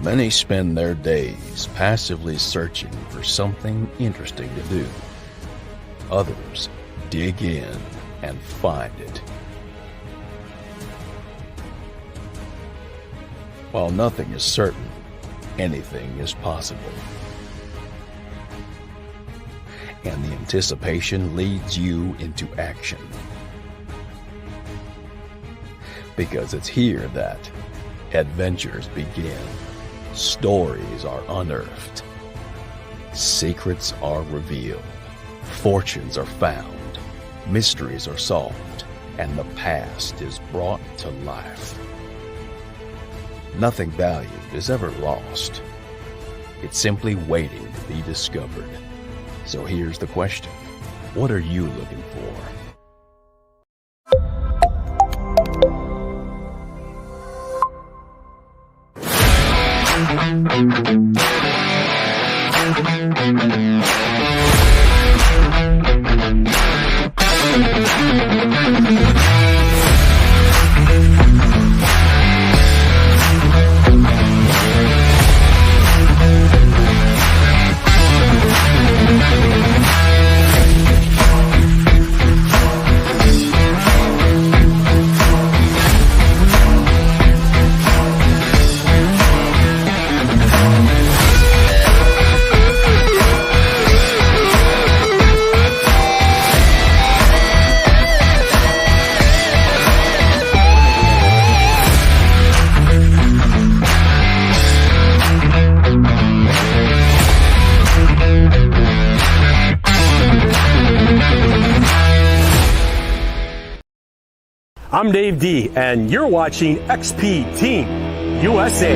Many spend their days passively searching for something interesting to do. Others dig in and find it. While nothing is certain, anything is possible. And the anticipation leads you into action. Because it's here that adventures begin. Stories are unearthed. Secrets are revealed. Fortunes are found. Mysteries are solved. And the past is brought to life. Nothing valued is ever lost. It's simply waiting to be discovered. So here's the question. What are you looking for? I'm Dave D, and you're watching XP Team USA.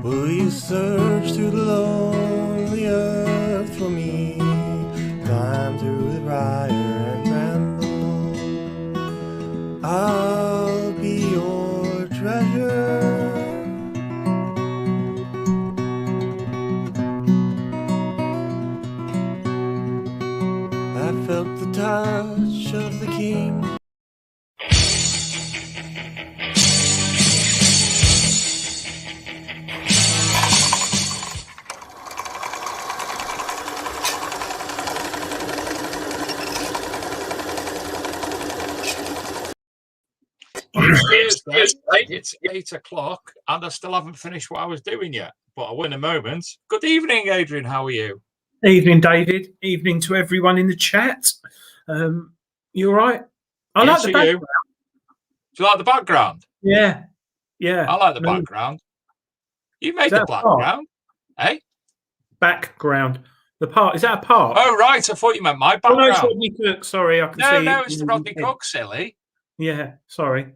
Will you search through the lonely earth for me? Climb through the briar and bramble. I'll be your treasure. I felt the touch of the king. It's 8 o'clock and I still haven't finished what I was doing yet, but I will in a moment. Good evening, Adrian. How are you? Evening, David. Evening to everyone in the chat. You all right? I Yes, like the are you? background. Do you like the background? Yeah. I like the background. You made the background, eh? Background. The part. Is that a part? Oh, right. I thought you meant my Oh, background. no, it's Rodney Cook. Sorry, I can see. No, it's the Rodney Cook, silly. Yeah, sorry.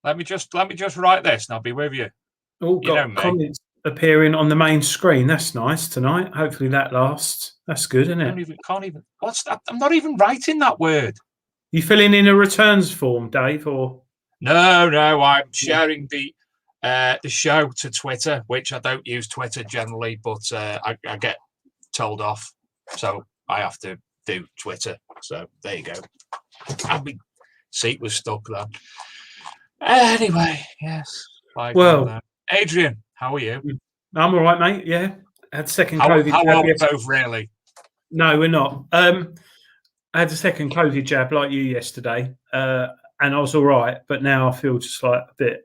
Let me just write this and I'll be with you. Oh, got comments appearing on the main screen. That's nice tonight. Hopefully that lasts. That's good, isn't it? Can't even. What's that? I'm not even writing that word. You filling in a returns form, Dave, or? No. I'm sharing the show to Twitter, which I don't use Twitter generally, but I get told off, so I have to do Twitter. So there you go. And my seat was stuck then. Anyway, yes. Well, Adrian, how are you? I'm all right, mate. Yeah, had second COVID. How are we both really? No, we're not. I had a second COVID jab like you yesterday, and I was all right. But now I feel just like a bit.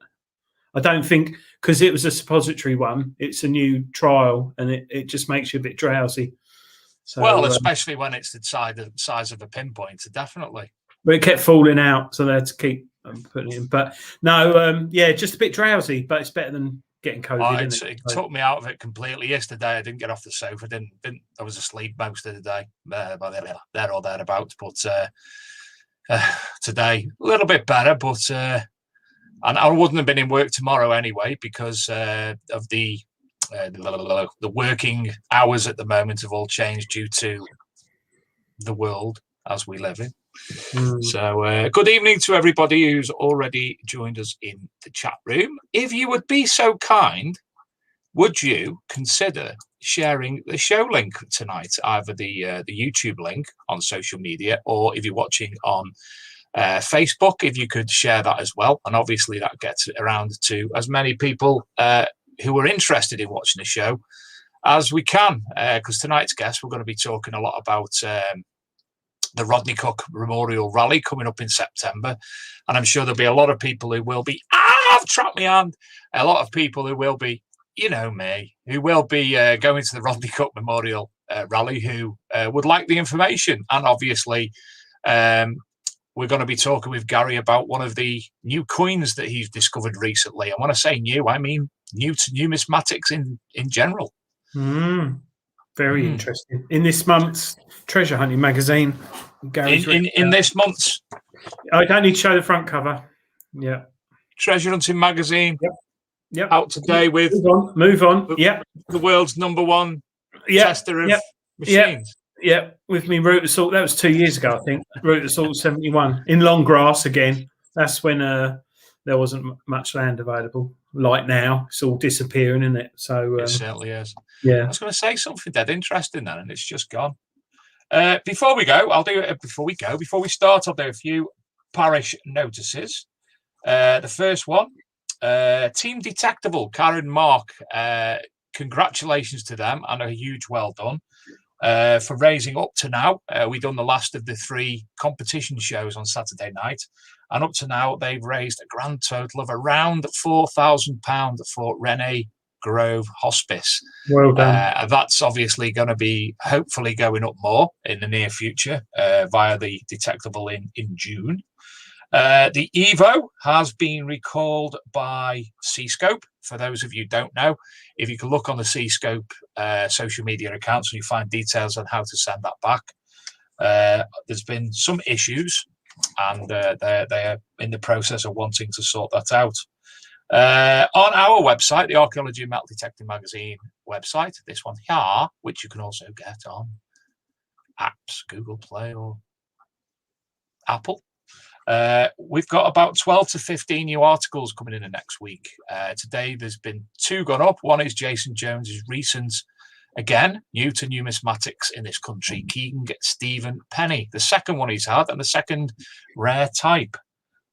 I don't think because it was a suppository one. It's a new trial, and it just makes you a bit drowsy. So, well, especially when it's the size of a pinpoint, definitely. But it kept falling out, so they had to keep putting it in. But no, yeah, just a bit drowsy, but it's better than getting COVID. It took me out of it completely yesterday. I didn't get off the sofa. Didn't. I was asleep most of the day, there or thereabouts. But today, a little bit better. But and I wouldn't have been in work tomorrow anyway because of the working hours at the moment have all changed due to the world as we live in. So good evening to everybody who's already joined us in the chat room. If you would be so kind, would you consider sharing the show link tonight, either the YouTube link on social media, or if you're watching on Facebook, if you could share that as well. And obviously that gets around to as many people who are interested in watching the show as we can, because tonight's guest, we're going to be talking a lot about the Rodney Cook Memorial Rally coming up in September. And I'm sure there'll be a lot of people who will be, I've trapped my hand, a lot of people who will be, you know me, who will be going to the Rodney Cook Memorial Rally who would like the information. And obviously, we're going to be talking with Gary about one of the new coins that he's discovered recently. And when I say new, I mean new to numismatics in general. Very interesting. In this month's Treasure Hunting magazine, Gary's in this month's, I don't need to show the front cover. Yeah, Treasure Hunting magazine. Yep. Out today with move on. Yep, the world's #1 tester of machines. Yep, with me root assault. That was 2 years ago, I think. Root assault 71 in long grass again. That's when there wasn't much land available. Like now, it's all disappearing, isn't it? So it certainly is. Yeah, I was going to say something dead interesting then, and it's just gone. Before we go, before we start, I'll do a few parish notices. The first one, Team Detectable, Karen Mark. Congratulations to them and a huge well done for raising up to now. We've done the last of the 3 competition shows on Saturday night, and up to now they've raised a grand total of around £4,000 for Renee Grove Hospice. Well done. That's obviously going to be hopefully going up more in the near future via the Detectable in June. The Evo has been recalled by Seascope. For those of you who don't know, if you can look on the Seascope social media accounts, you find details on how to send that back. There's been some issues, and they're in the process of wanting to sort that out. On our website, the Archaeology and Metal Detecting Magazine website, this one here, which you can also get on apps, Google Play or Apple. We've got about 12 to 15 new articles coming in the next week. Today, there's been 2 gone up. One is Jason Jones's recent, again, new to numismatics in this country, King Stephen Penny. The second one he's had, and the second rare type.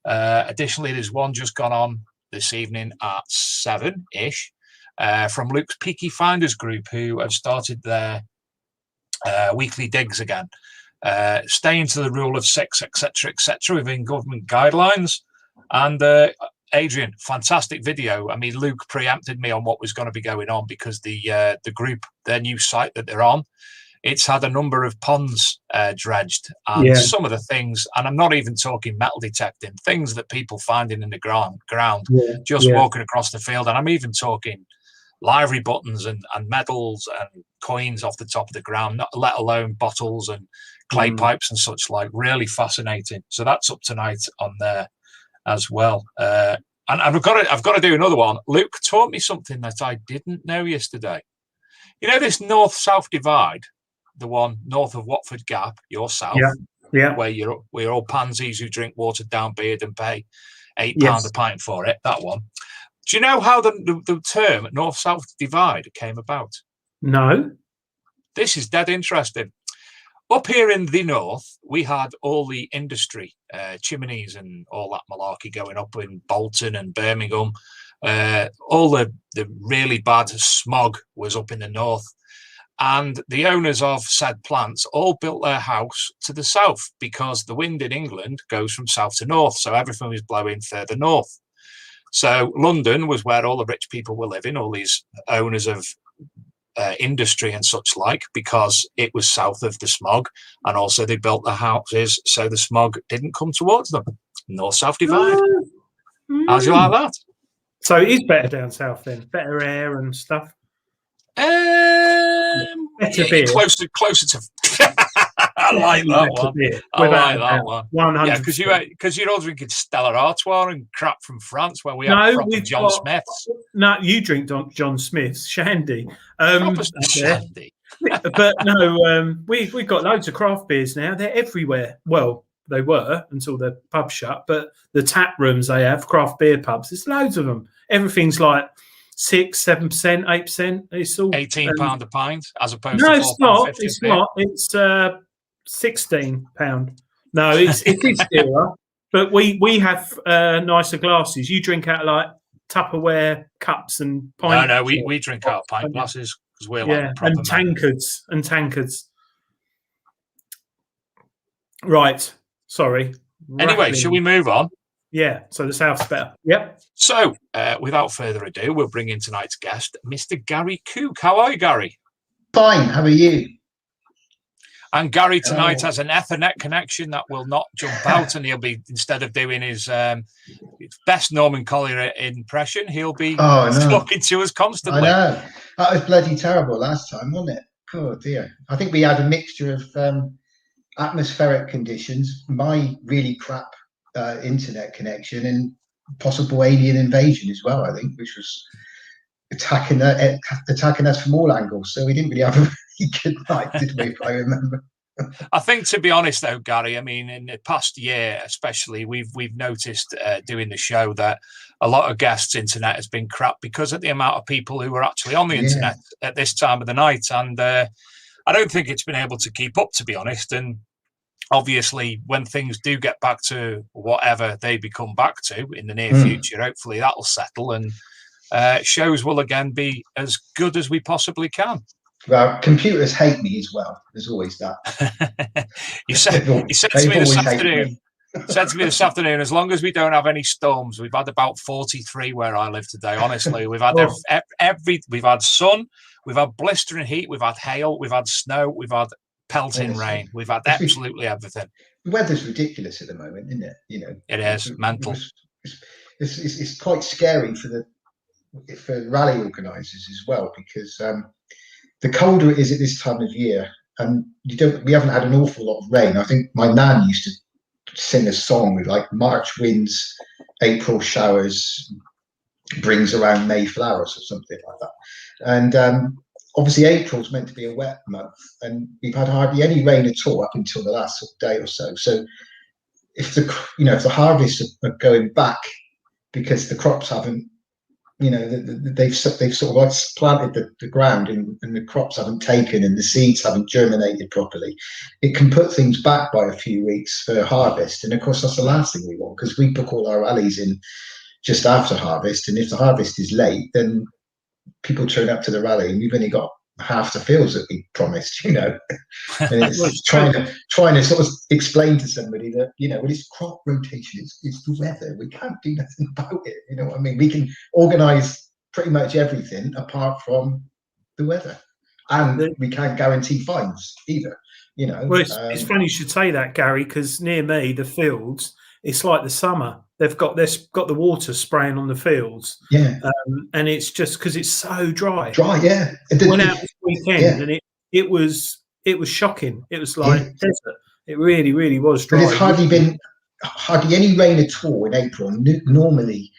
Additionally, there's one just gone on this evening at 7-ish from Luke's Peaky Finders group, who have started their weekly digs again. Staying to the rule of 6, etc., within government guidelines. And Adrian, fantastic video. I mean, Luke preempted me on what was going to be going on because the group, their new site that they're on, it's had a number of ponds dredged, and some of the things, and I'm not even talking metal detecting, things that people finding in the ground walking across the field, and I'm even talking livery buttons and medals and coins off the top of the ground, not let alone bottles and clay pipes and such like. Really fascinating. So that's up tonight on there as well. And I've got to do another one. Luke taught me something that I didn't know yesterday. You know this north-south divide, the one north of Watford Gap, your south, where you're all pansies who drink watered down beer and pay £8 a pint for it. That one. Do you know how the term north-south divide came about? No. This is dead interesting. Up here in the north, we had all the industry, chimneys and all that malarkey going up in Bolton and Birmingham. All the really bad smog was up in the north. And the owners of said plants all built their house to the south because the wind in England goes from south to north. So everything was blowing further north. So London was where all the rich people were living, all these owners of industry and such like, because it was south of the smog. And also they built their houses so the smog didn't come towards them. North-south divide. How's you like that? So it is better down south then? Better air and stuff? Better beer. Closer to... I like that one. I like that one. 100%. Yeah, because you're all drinking Stella Artois and crap from France, where we have proper John Smiths. No, you drink John Smith's Shandy. Shandy. But no, we've got loads of craft beers now. They're everywhere. Well, they were until the pub shut. But the tap rooms they have, craft beer pubs, there's loads of them. Everything's like 6%, 7%, 8%. It's all £18 a pint as opposed no, to it's not. £4.50 It's not. It's £16. No, it is dearer. But we have nicer glasses. You drink out of like Tupperware cups and pint. No, we drink out of pint glasses because we're like proper and tankards. Right. Sorry. Anyway, shall we move on? Yeah. So the south's better. Yep. So, without further ado, we'll bring in tonight's guest, Mr. Gary Cook. How are you, Gary? Fine. How are you? And Gary tonight has an Ethernet connection that will not jump out, and he'll be, instead of doing his best Norman Collier impression, he'll be talking to us constantly. I know. That was bloody terrible last time, wasn't it? Oh, dear. I think we had a mixture of atmospheric conditions, my really crap internet connection, and possible alien invasion as well, I think, which was attacking us from all angles. So we didn't really have a really good night, did we, if I remember? I think, to be honest, though, Gary, I mean, in the past year, especially, we've noticed doing the show that a lot of guests' internet has been crap because of the amount of people who are actually on the internet at this time of the night. And I don't think it's been able to keep up, to be honest. And obviously, when things do get back to whatever they become back to in the near future, hopefully that'll settle and shows will again be as good as we possibly can. Well, computers hate me as well. There's always that. you said to me this afternoon, as long as we don't have any storms, we've had about 43 where I live today. Honestly, we've had we've had sun, we've had blistering heat, we've had hail, we've had snow, we've had pelting rain, we've had absolutely everything. The weather's ridiculous at the moment, isn't it? You know, it is mental. It's quite scary for rally organisers as well, because the colder it is at this time of year, and we haven't had an awful lot of rain. I think my nan used to sing a song with like March winds, April showers, brings around May flowers or something like that. And obviously April's meant to be a wet month, and we've had hardly any rain at all up until the last day or so. So if the harvests are going back because the crops haven't, they've sort of like planted the ground and the crops haven't taken and the seeds haven't germinated properly, it can put things back by a few weeks for harvest. And of course, that's the last thing we want, because we book all our rallies in just after harvest. And if the harvest is late, then people turn up to the rally and we've only got half the fields that we promised, and it's trying to sort of explain to somebody that, well, it's crop rotation, it's the weather, we can't do nothing about it. You know what I mean? We can organise pretty much everything apart from the weather, and we can't guarantee fines either. Well, it's funny you should say that, Gary, because near me, the fields, it's like the summer. They've got the water spraying on the fields, and it's just because it's so dry. Yeah. Went out this weekend, and it was shocking. It was like desert. It really, really was dry. But there's hardly any rain at all in April. Normally,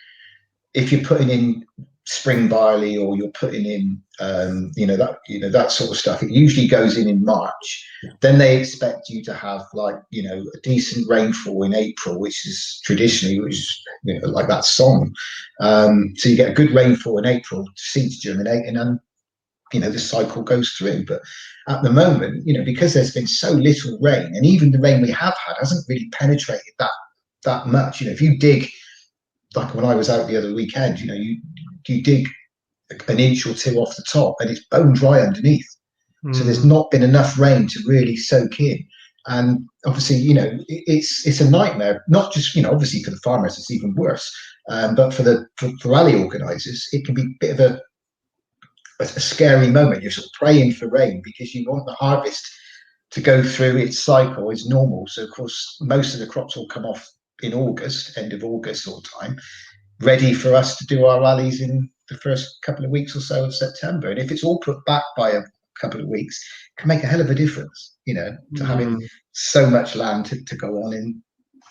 if you're putting in spring barley or you're putting in that sort of stuff, it usually goes in March. Then they expect you to have a decent rainfall in April, which is traditionally like that song. So you get a good rainfall in April, seeds germinate, and then the cycle goes through. But at the moment, because there's been so little rain, and even the rain we have had hasn't really penetrated that much. If you dig, like when I was out the other weekend, you dig an inch or two off the top and it's bone dry underneath. So there's not been enough rain to really soak in. And obviously, it's a nightmare, not just, obviously for the farmers, it's even worse. But for rally organisers, it can be a bit of a scary moment. You're sort of praying for rain because you want the harvest to go through its cycle as normal. So, of course, most of the crops will come off in August, end of August sort of time, ready for us to do our rallies in the first couple of weeks or so of September. And if it's all put back by a couple of weeks, it can make a hell of a difference, to having so much land to go on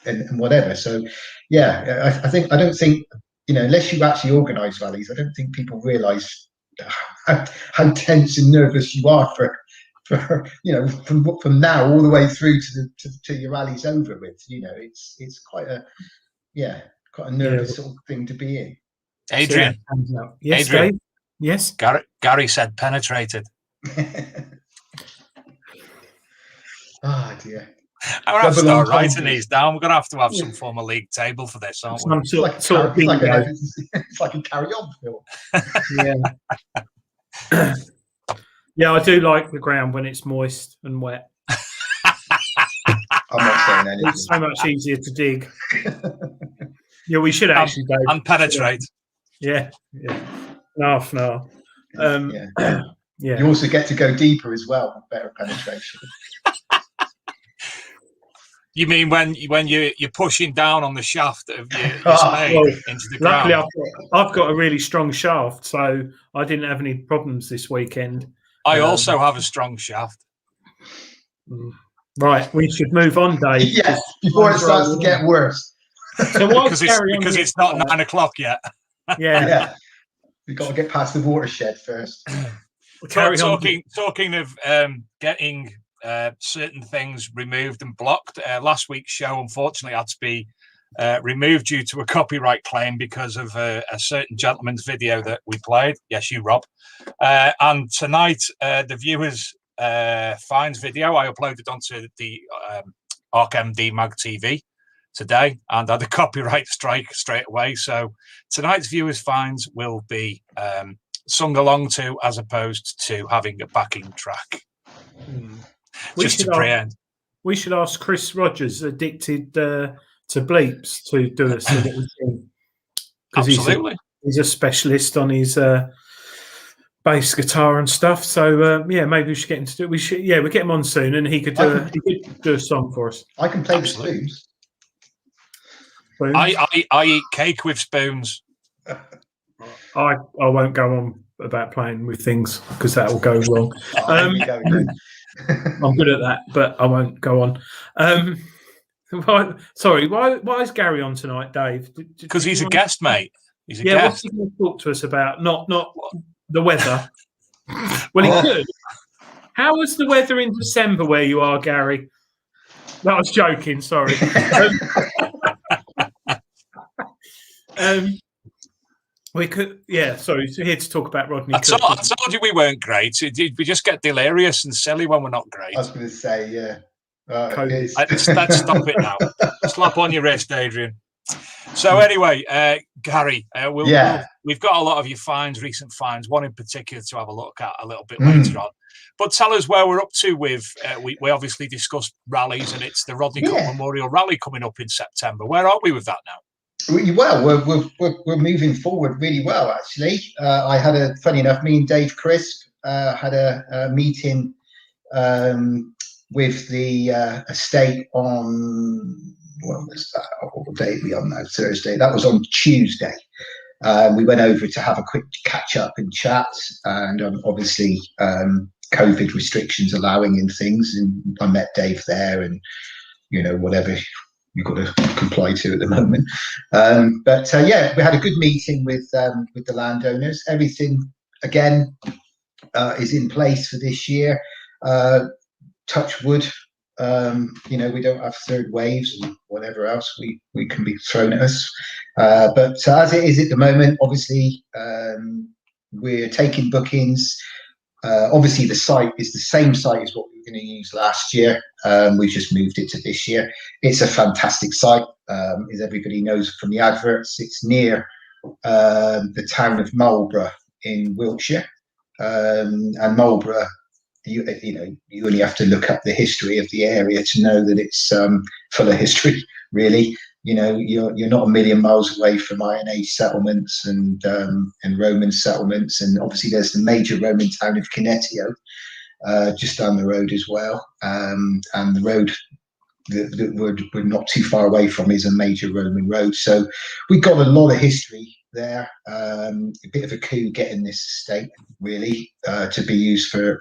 and whatever. So, yeah, I don't think, unless you actually organise rallies, I don't think people realise how tense and nervous you are for from now all the way through to your rally's over with. It's quite a nervous sort of thing to be in. Adrian. Yes, Adrian. Dave? Yes. Gary said penetrated. Oh dear. I'm gonna have to start writing these down. We're gonna have to have some form of league table for this, aren't we? It's like a Carry On film. Yeah. Yeah, I do like the ground when it's moist and wet. I'm not saying anything. It's so much easier to dig. Yeah, we should actually go and penetrate. Yeah. No. Yeah. Yeah. You also get to go deeper as well, better penetration. You mean when you're pushing down on the shaft of your spade into the ground? Luckily, I've got a really strong shaft, so I didn't have any problems this weekend. I also have a strong shaft. Right, we should move on, Dave. Yes, before it starts to get worse. So because it's not 9 o'clock yet. Yeah. We've got to get past the watershed first. Talking of getting certain things removed and blocked, last week's show unfortunately had to be removed due to a copyright claim because of a certain gentleman's video that we played. Yes, you, Rob. And tonight, the viewers' fines video I uploaded onto the ArcMD Mag TV today and had a copyright strike straight away. So tonight's viewers' fines will be sung along to, as opposed to having a backing track. Just to preempt. We should ask Chris Rogers, addicted to bleeps, to do us a little thing. Absolutely. He's a specialist on his bass guitar and stuff. So maybe we should get him to do it. We'll get him on soon, and he could do a song for us. I can play the spoons. I eat cake with spoons. I won't go on about playing with things because that will go wrong. I'm good at that, but I won't go on. Why is Gary on tonight, Dave? Because he's a guest, mate. He's a guest. What's he going to talk to us about? Not the weather. Well, he could. How was the weather in December where you are, Gary? I was joking. Sorry. We could, sorry. So here to talk about Rodney Cook. I told you we weren't great. We just get delirious and silly when we're not great. I was going to say, yeah. Let's stop it now. Slap on your wrist, Adrian. So anyway, Gary, we've got a lot of your recent finds, one in particular to have a look at a little bit later on. But tell us where we're up to with, we obviously discussed rallies, and it's the Rodney Cook Memorial Rally coming up in September. Where are we with that now? Well, we're moving forward really well, actually. I had funny enough, me and Dave Crisp had a meeting with the estate on, what was that? What day are we on now? Thursday. That was on Tuesday. We went over to have a quick catch up and chat, and obviously COVID restrictions allowing in things. And I met Dave there, and whatever you've got to comply to at the moment. But we had a good meeting with the landowners. Everything again is in place for this year. Touch wood, we don't have third waves and whatever else we can be thrown at us. But as it is at the moment, obviously we're taking bookings. Obviously, the site is the same site as what we were going to use last year. We've just moved it to this year. It's a fantastic site, as everybody knows from the adverts. It's near the town of Marlborough in Wiltshire, and Marlborough you only have to look up the history of the area to know that it's full of history, really. You're not a million miles away from Iron Age settlements and Roman settlements, and obviously there's the major Roman town of Canetio just down the road as well, and the road that we're not too far away from is a major Roman road. So we got a lot of history there. A bit of a coup getting this estate really to be used for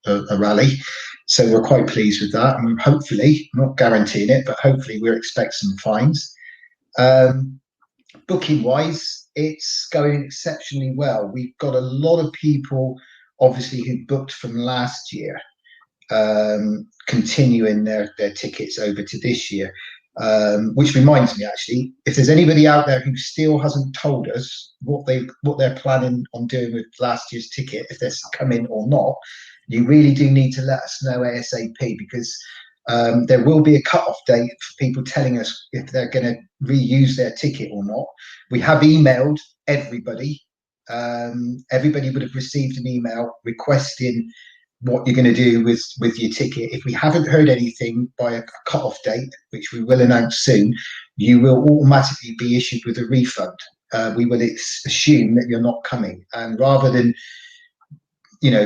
a rally. So we're quite pleased with that, and hopefully, I'm not guaranteeing it, but hopefully we're expecting some fines. Booking wise, it's going exceptionally well. We've got a lot of people obviously who booked from last year, continuing their tickets over to this year, which reminds me, actually, if there's anybody out there who still hasn't told us what they're planning on doing with last year's ticket, if they're coming or not, you really do need to let us know ASAP, because there will be a cut-off date for people telling us if they're going to reuse their ticket or not. We have emailed everybody. Everybody would have received an email requesting what you're going to do with your ticket. If we haven't heard anything by a cut-off date, which we will announce soon, you will automatically be issued with a refund. We will assume that you're not coming, and rather than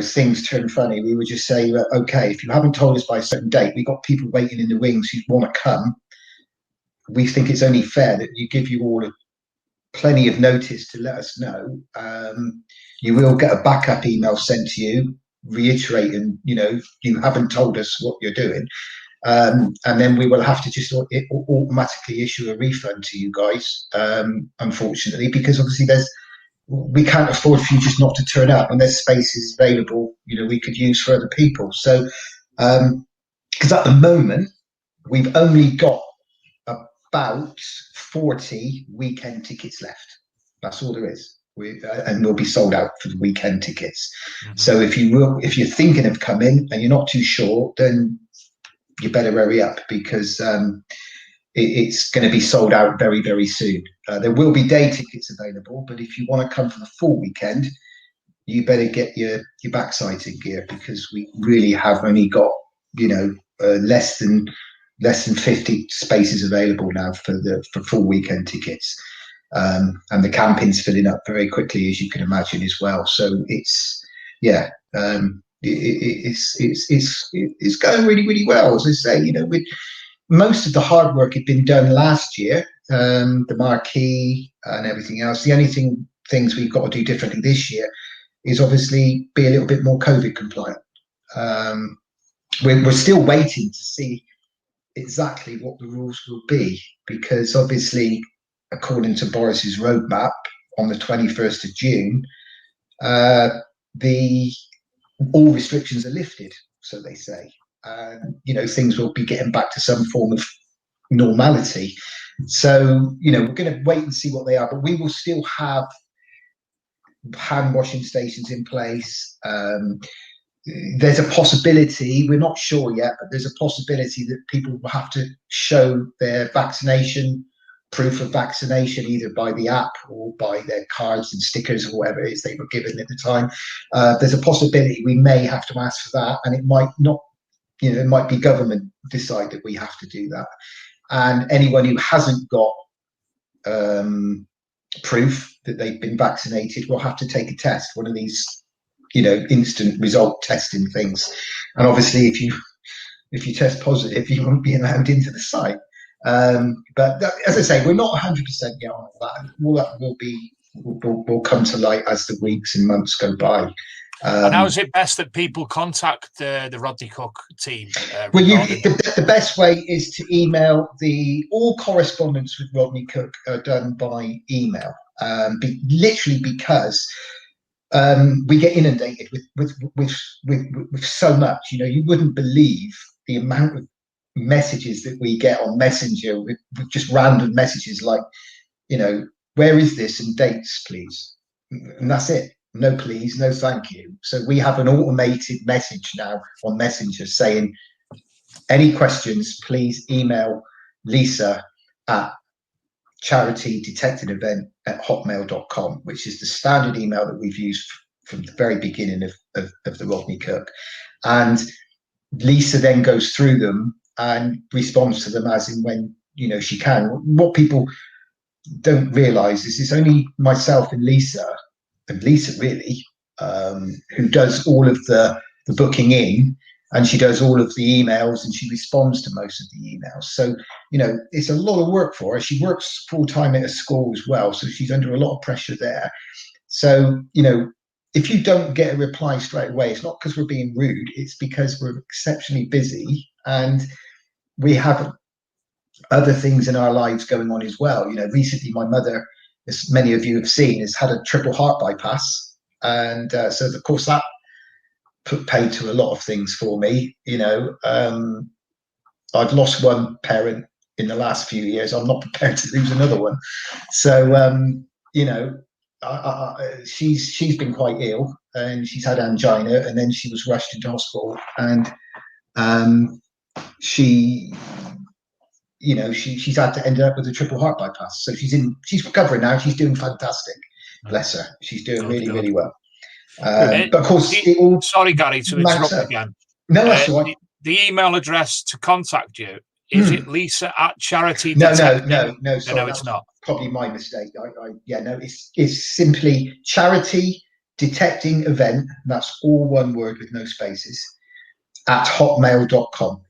things turn funny, we would just say, okay, if you haven't told us by a certain date, we've got people waiting in the wings who want to come. We think it's only fair that you give you all plenty of notice to let us know. You will get a backup email sent to you reiterating, you haven't told us what you're doing. And then we will have to just automatically issue a refund to you guys, unfortunately, because obviously we can't afford for you just not to turn up, and there's spaces available, we could use for other people. So, because at the moment, we've only got about 40 weekend tickets left. That's all there is. And we'll be sold out for the weekend tickets. Mm-hmm. So if you're thinking of coming and you're not too sure, then you better hurry up, because it's going to be sold out very, very soon. There will be day tickets available, but if you want to come for the full weekend, you better get your backside in gear, because we really have only got less than 50 spaces available now for full weekend tickets. And the camping's filling up very quickly, as you can imagine, as well. So it's going really, really well. As I say, with most of the hard work had been done last year, the marquee and everything else. The only things we've got to do differently this year is obviously be a little bit more COVID compliant. We're still waiting to see exactly what the rules will be, because obviously, according to Boris's roadmap, on the 21st of June, all restrictions are lifted, so they say. Things will be getting back to some form of normality. So, we're going to wait and see what they are, but we will still have hand washing stations in place. There's a possibility, we're not sure yet, but there's a possibility that people will have to show their proof of vaccination, either by the app or by their cards and stickers or whatever it is they were given at the time. There's a possibility we may have to ask for that, and it might not, it might be government decide that we have to do that. And anyone who hasn't got proof that they've been vaccinated will have to take a test, one of these instant result testing things. And obviously if you test positive, you won't be allowed into the site. But as I say, we're not 100% yet on that. All that will come to light as the weeks and months go by. And how is it best that people contact the Rodney Cook team? Well, the best way is to email. All correspondence with Rodney Cook are done by email, literally because we get inundated with so much. You wouldn't believe the amount of messages that we get on Messenger with just random messages like, where is this, and dates, please, and that's it. No please, no thank you. So we have an automated message now on Messenger saying, any questions, please email Lisa at charitydetectedevent@hotmail.com, which is the standard email that we've used from the very beginning of the Rodney Cook. And Lisa then goes through them and responds to them as and when, you know, she can. What people don't realize is it's only myself and Lisa really, who does all of the booking in, and she does all of the emails and she responds to most of the emails. So, you know, it's a lot of work for her. She works full time at a school as well, so she's under a lot of pressure there. So, you know, if you don't get a reply straight away, it's not because we're being rude, it's because we're exceptionally busy and we have other things in our lives going on as well. You know, recently my mother, as many of you have seen, has had a triple heart bypass. And so, of course, that put paid to a lot of things for me. You know, I've lost one parent in the last few years. I'm not prepared to lose another one. So, you know, she's been quite ill and she's had angina, and then she was rushed into hospital, and she, you know, she's had to end up with a triple heart bypass. So she's recovering now. She's doing fantastic. Bless her. She's doing really well. But of course, sorry, Gary, to interrupt again. No, that's all right. The email address to contact you, is it Lisa at Charity? No, sorry, it's not. Probably my mistake. It's simply Charity Detecting Event. That's all one word with no spaces, at hotmail.com.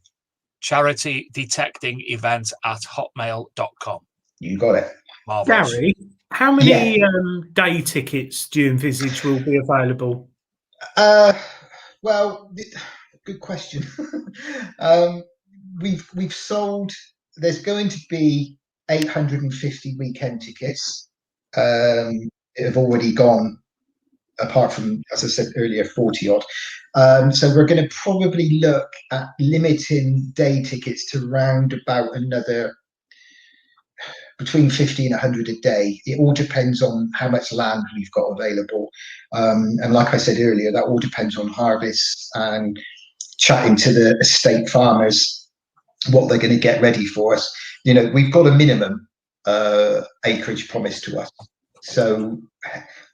Charity Detecting Event at hotmail.com. You got it. Marvelous. Gary, how many day tickets do you envisage will be available? Well, good question. We've sold. There's going to be 850 weekend tickets. Have already gone, apart from, as I said earlier, 40 odd. So we're going to probably look at limiting day tickets to round about another between 50 and 100 a day. It all depends on how much land we've got available. And like I said earlier, that all depends on harvests and chatting to the estate farmers, what they're going to get ready for us. You know, we've got a minimum acreage promised to us. So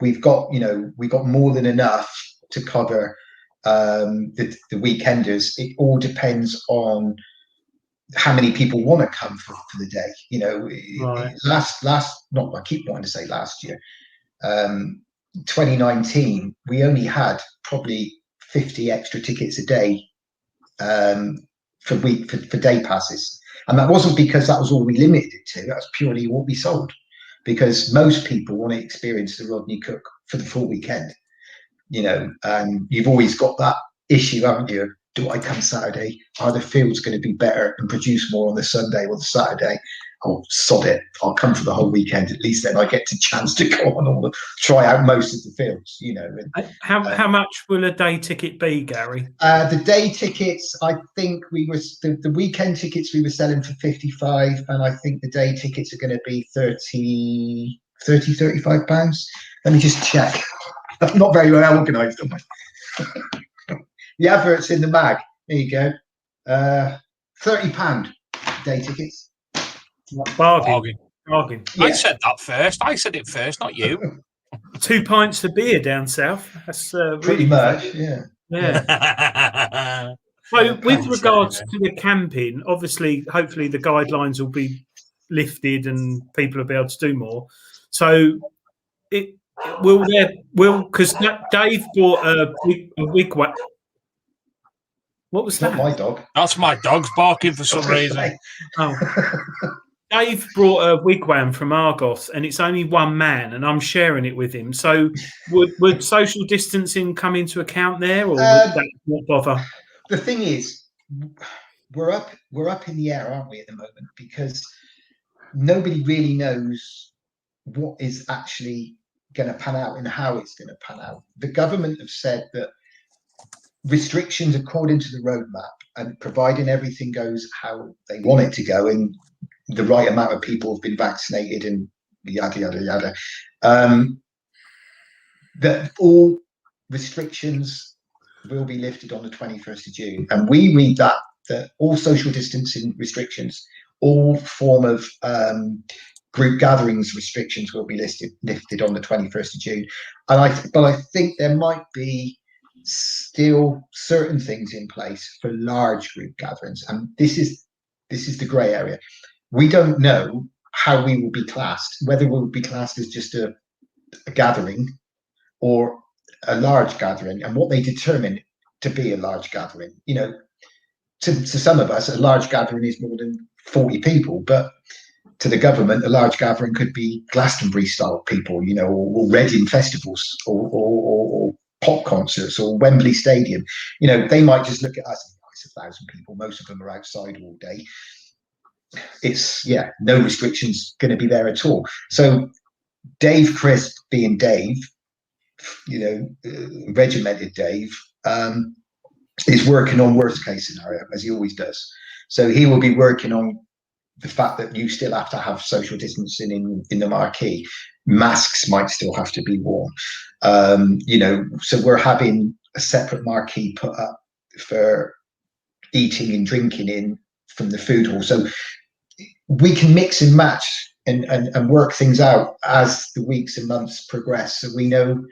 we've got more than enough to cover the weekenders. It all depends on how many people want to come for the day. You know, right. I keep wanting to say last year, 2019, we only had probably 50 extra tickets a day for day passes. And that wasn't because that was all we limited it to. That's purely what we sold, because most people want to experience the Rodney Cook for the full weekend. You know, and you've always got that issue, haven't you? Do I come Saturday? Are the fields going to be better and produce more on the Sunday or the Saturday? Oh, sod it. I'll come for the whole weekend. At least then I get the chance to go on try out most of the fields, you know. And, how much will a day ticket be, Gary? The day tickets, I think the weekend tickets we were selling for 55, and I think the day tickets are going to be 35 pounds. Let me just check. I'm not very well organised, am I? The advert's in the mag. There you go. £30 day tickets. Bargain. Yeah. I said that first. I said it first, not you. 2 pints of beer down south. That's Pretty much, yeah. Yeah. So, with regards to the camping, obviously, hopefully, the guidelines will be lifted and people will be able to do more. So, because Dave bought a wigwam. What was that? Not my dog. That's my dog's barking for some reason. Oh. Dave brought a wigwam from Argos, and it's only one man, and I'm sharing it with him. So, would social distancing come into account there, or would that not bother? The thing is, we're up in the air, aren't we, at the moment? Because nobody really knows what is actually going to pan out and how it's going to pan out. The government have said that restrictions according to the roadmap, and providing everything goes how they want it to go, and the right amount of people have been vaccinated and yada yada yada, that all restrictions will be lifted on the 21st of June. And we read that all social distancing restrictions, all form of group gatherings restrictions will be lifted on the 21st of June. But I think there might be still certain things in place for large group gatherings, and this is the grey area. We don't know how we will be classed, whether we'll be classed as just a gathering or a large gathering, and what they determine to be a large gathering. To some of us, a large gathering is more than 40 people, but to the government, a large gathering could be Glastonbury style people, or Reading festivals, or pop concerts, or Wembley Stadium. They might just look at us and go, it's 1,000 people. Most of them are outside all day. It's no restrictions going to be there at all. So Dave Crisp, being Dave, regimented Dave, is working on worst case scenario, as he always does. So he will be working on the fact that you still have to have social distancing in the marquee. Masks might still have to be worn. So we're having a separate marquee put up for eating and drinking in from the food hall. So we can mix and match and work things out as the weeks and months progress, so we know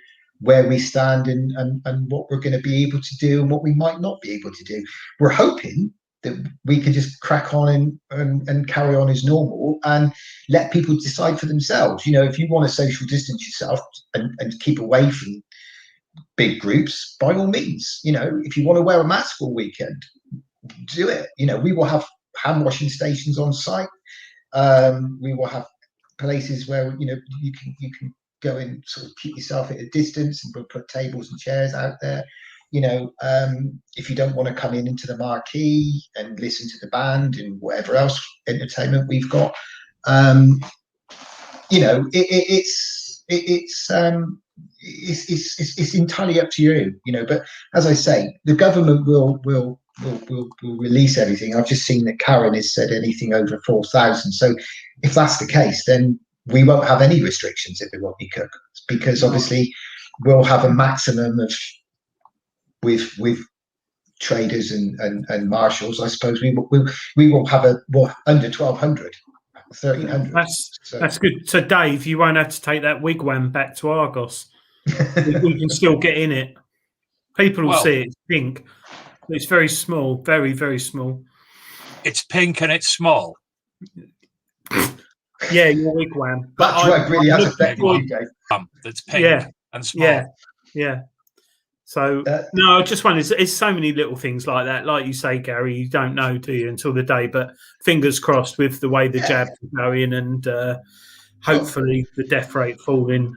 where we stand and what we're going to be able to do and what we might not be able to do. We're hoping that we can just crack on and carry on as normal and let people decide for themselves. If you want to social distance yourself and keep away from big groups, by all means. If you want to wear a mask all weekend, do it. We will have hand washing stations on site. We will have places where you can go and sort of keep yourself at a distance, and we'll put tables and chairs out there. If you don't want to come into the marquee and listen to the band and whatever else entertainment we've got, it's entirely up to you. But as I say, the government will release everything. I've just seen that Karen has said anything over 4,000. So if that's the case, then we won't have any restrictions at the Rodney Cook, because obviously we'll have a maximum of with traders and marshals. I suppose we will have under 1,200, 1,300. That's good. So Dave, you won't have to take that wigwam back to Argos. we can still get in it. People will see it. It's pink. It's very small, very, very small. It's pink and it's small. Yeah, your wigwam. That drug really has affected you, Dave. That's pink and small. Yeah. So no, I just wonder. It's so many little things like that. Like you say, Gary, you don't know, do you, until the day? But fingers crossed with the way the jabs are going, and hopefully the death rate falling.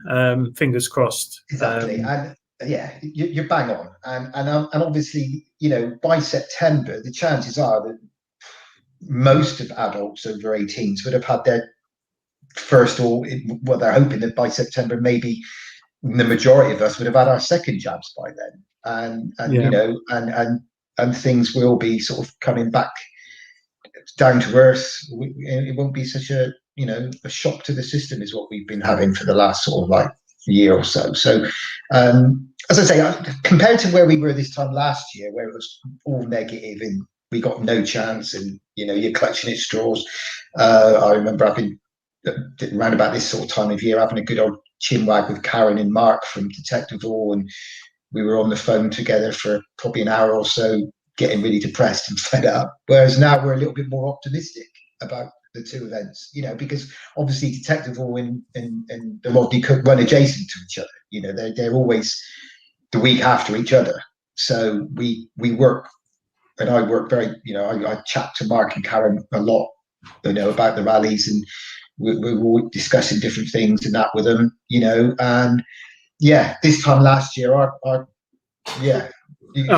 Fingers crossed. Exactly, and you're bang on. And obviously, by September, the chances are that most of adults over 18s would have had their first, or they're hoping that by September, maybe the majority of us would have had our second jabs by then, and things will be sort of coming back down to earth. It won't be such a shock to the system as what we've been having for the last sort of like year or so. So as I say, compared to where we were this time last year, where it was all negative and we got no chance, and you're clutching at straws. I remember having around about this sort of time of year having a good old chinwag with Karen and Mark from Detective Hall, and we were on the phone together for probably an hour or so, getting really depressed and fed up. Whereas now we're a little bit more optimistic about the two events, because obviously Detective Hall and the Rodney Cook run adjacent to each other. They're always the week after each other. So we work, and I work very, I chat to Mark and Karen a lot, about the rallies, and we're all discussing different things and that with them, and this time last year, I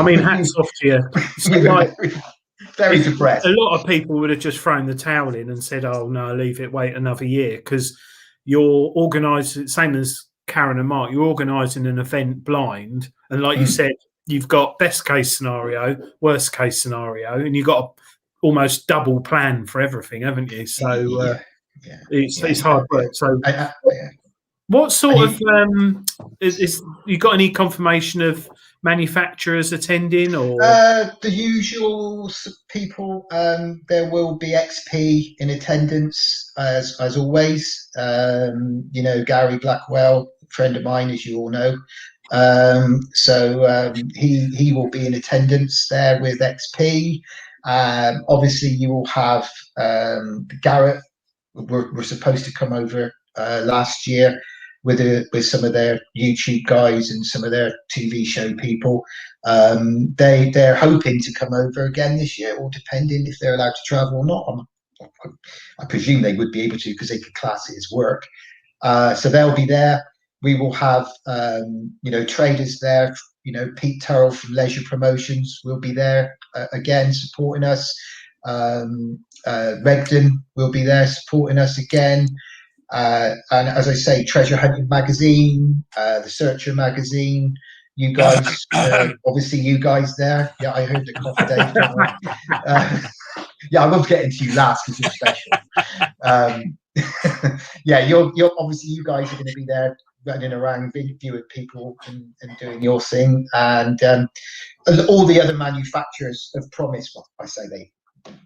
mean, hats off to you. So very depressed. A lot of people would have just thrown the towel in and said, "Oh no, leave it, wait another year," because you're organised, same as Karen and Mark. You're organising an event blind, and like you said, you've got best case scenario, worst case scenario, and you've got a almost double plan for everything, haven't you? So it's hard work. So what sort of is you got any confirmation of manufacturers attending, or the usual people? There will be XP in attendance as always. Gary Blackwell, friend of mine, as you all know. He will be in attendance there with XP. Obviously, you will have Garrett. We're supposed to come over last year with some of their YouTube guys and some of their TV show people. They're hoping to come over again this year, all depending if they're allowed to travel or not. I presume they would be able to because they could class it as work. So they'll be there. We will have traders there. Pete Turrell from Leisure Promotions will be there again supporting us. Regden will be there supporting us again. And as I say, Treasure Hunting Magazine, the Searcher Magazine, you guys, obviously you guys there. Yeah, I heard the cough, Dave. Don't worry. Yeah, I will get into you last because you're special. Yeah, you're obviously you guys are going to be there running around, viewing people and doing your thing. And all the other manufacturers have promised. Well, I say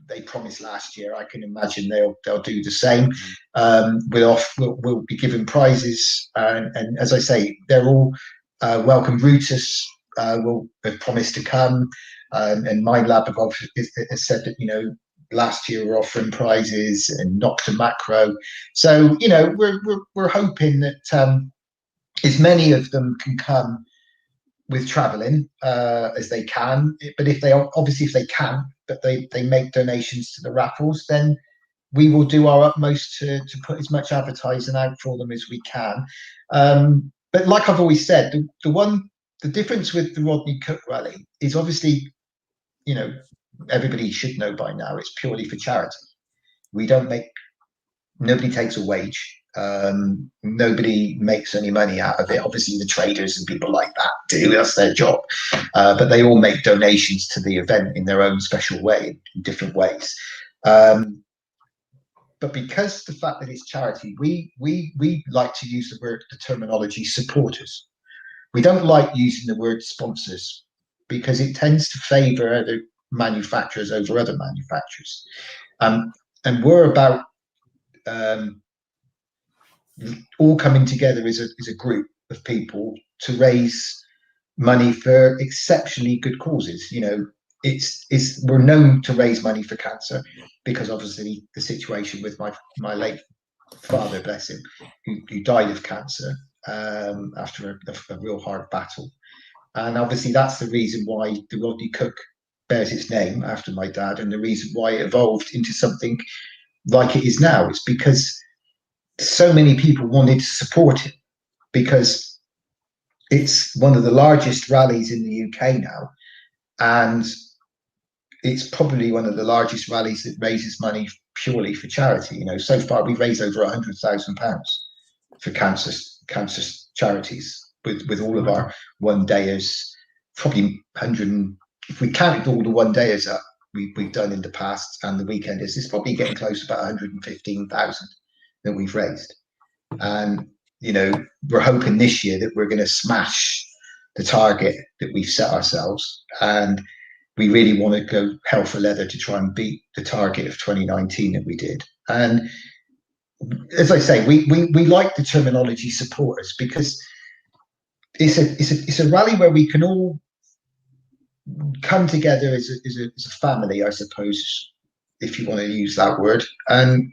they promised last year. I can imagine they'll do the same. We'll be giving prizes, and as I say, they're all welcome. Rutus will have promised to come, and Mind Lab has said that last year we're offering prizes, and Nocta Macro. So we're hoping that as many of them can come with traveling as they can, but if they can, but they make donations to the raffles, then we will do our utmost to put as much advertising out for them as we can. But like I've always said, the difference with the Rodney Cook rally is obviously, everybody should know by now, it's purely for charity. Nobody takes a wage. Nobody makes any money out of it. Obviously the traders and people like that do, that's their job, but they all make donations to the event in their own special way, in different ways. But because the fact that it's charity, we like to use the terminology supporters. We don't like using the word sponsors because it tends to favor other manufacturers over other manufacturers, and we're about all coming together as a group of people to raise money for exceptionally good causes. We're known to raise money for cancer because obviously the situation with my late father, bless him, who died of cancer after a real hard battle. And obviously that's the reason why the Rodney Cook bears its name after my dad, and the reason why it evolved into something like it is now. It's because so many people wanted to support it, because it's one of the largest rallies in the UK now, and it's probably one of the largest rallies that raises money purely for charity. So far we've raised over £100,000 for cancer charities with all of our one dayers. Probably 100, if we count all the one dayers up we've done in the past and the weekenders, it's probably getting close to about 115,000 that we've raised. And we're hoping this year that we're going to smash the target that we've set ourselves, and we really want to go hell for leather to try and beat the target of 2019 that we did. And as I say, we like the terminology supporters because it's a rally where we can all come together as a family, I suppose, if you want to use that word, and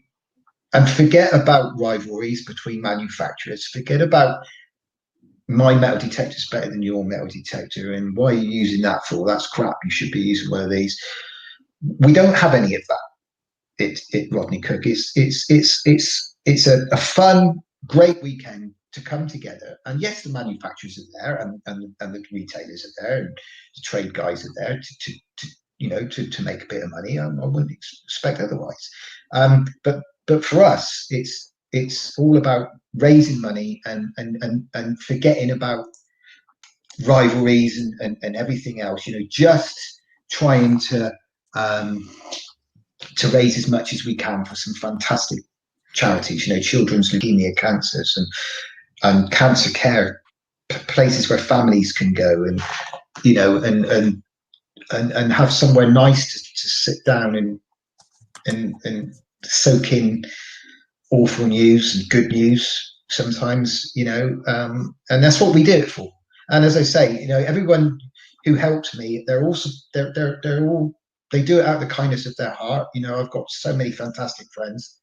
forget about rivalries between manufacturers. Forget about my metal detector is better than your metal detector, and why are you using that for? That's crap. You should be using one of these. We don't have any of that. Rodney Cook. It's a fun, great weekend to come together. And yes, the manufacturers are there, and the retailers are there, and the trade guys are there to make a bit of money. I wouldn't expect otherwise. But for us, it's all about raising money and forgetting about rivalries and everything else. Just trying to raise as much as we can for some fantastic charities. Children's leukemia, cancers, and cancer care, places where families can go, you know, and have somewhere nice to sit down and soak in awful news and good news sometimes, you know, and that's what we do it for. And as I say, you know, everyone who helped me, they're all they do it out of the kindness of their heart. You know, I've got so many fantastic friends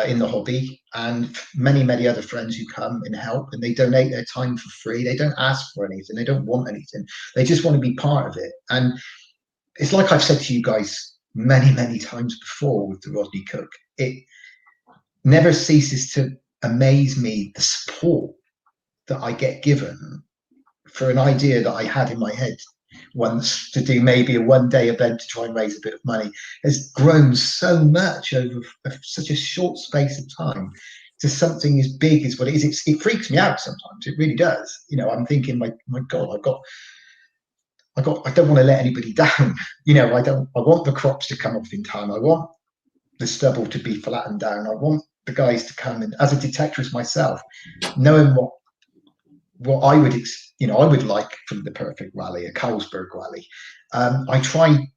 in the hobby, and many other friends who come and help, and they donate their time for free. They don't ask for anything, they don't want anything, they just want to be part of it. And it's like I've said to you guys many times before with the Rodney Cook, it never ceases to amaze me, the support that I get given for an idea that I had in my head once to do maybe a one-day event to try and raise a bit of money, has grown so much over such a short space of time to something as big as what it is. It freaks me out sometimes. It really does. You know, I'm thinking, my God, I don't want to let anybody down. You know, I want the crops to come off in time. I want the stubble to be flattened down. I want the guys to come, and as a detectorist myself, knowing what I would, you know, I would like from the perfect rally, a Carlsberg rally. I try,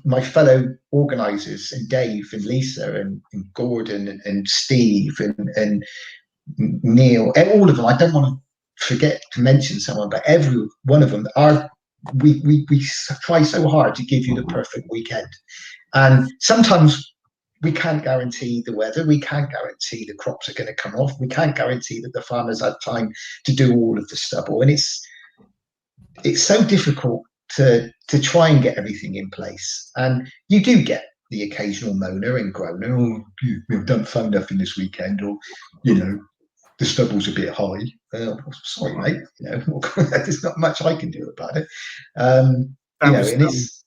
my fellow organisers, and Dave and Lisa and Gordon and Steve and Neil, all of them. I don't want to forget to mention someone, but every one of them are. We try so hard to give you the perfect weekend, and sometimes we can't guarantee the weather. We can't guarantee the crops are going to come off. We can't guarantee that the farmers have time to do all of the stubble. And it's so difficult to try and get everything in place. And you do get the occasional moaner and groaner, oh, we've done fun nothing this weekend, or, you know, the stubble's a bit high. Sorry, mate. You know, there's not much I can do about it. You know, and it's,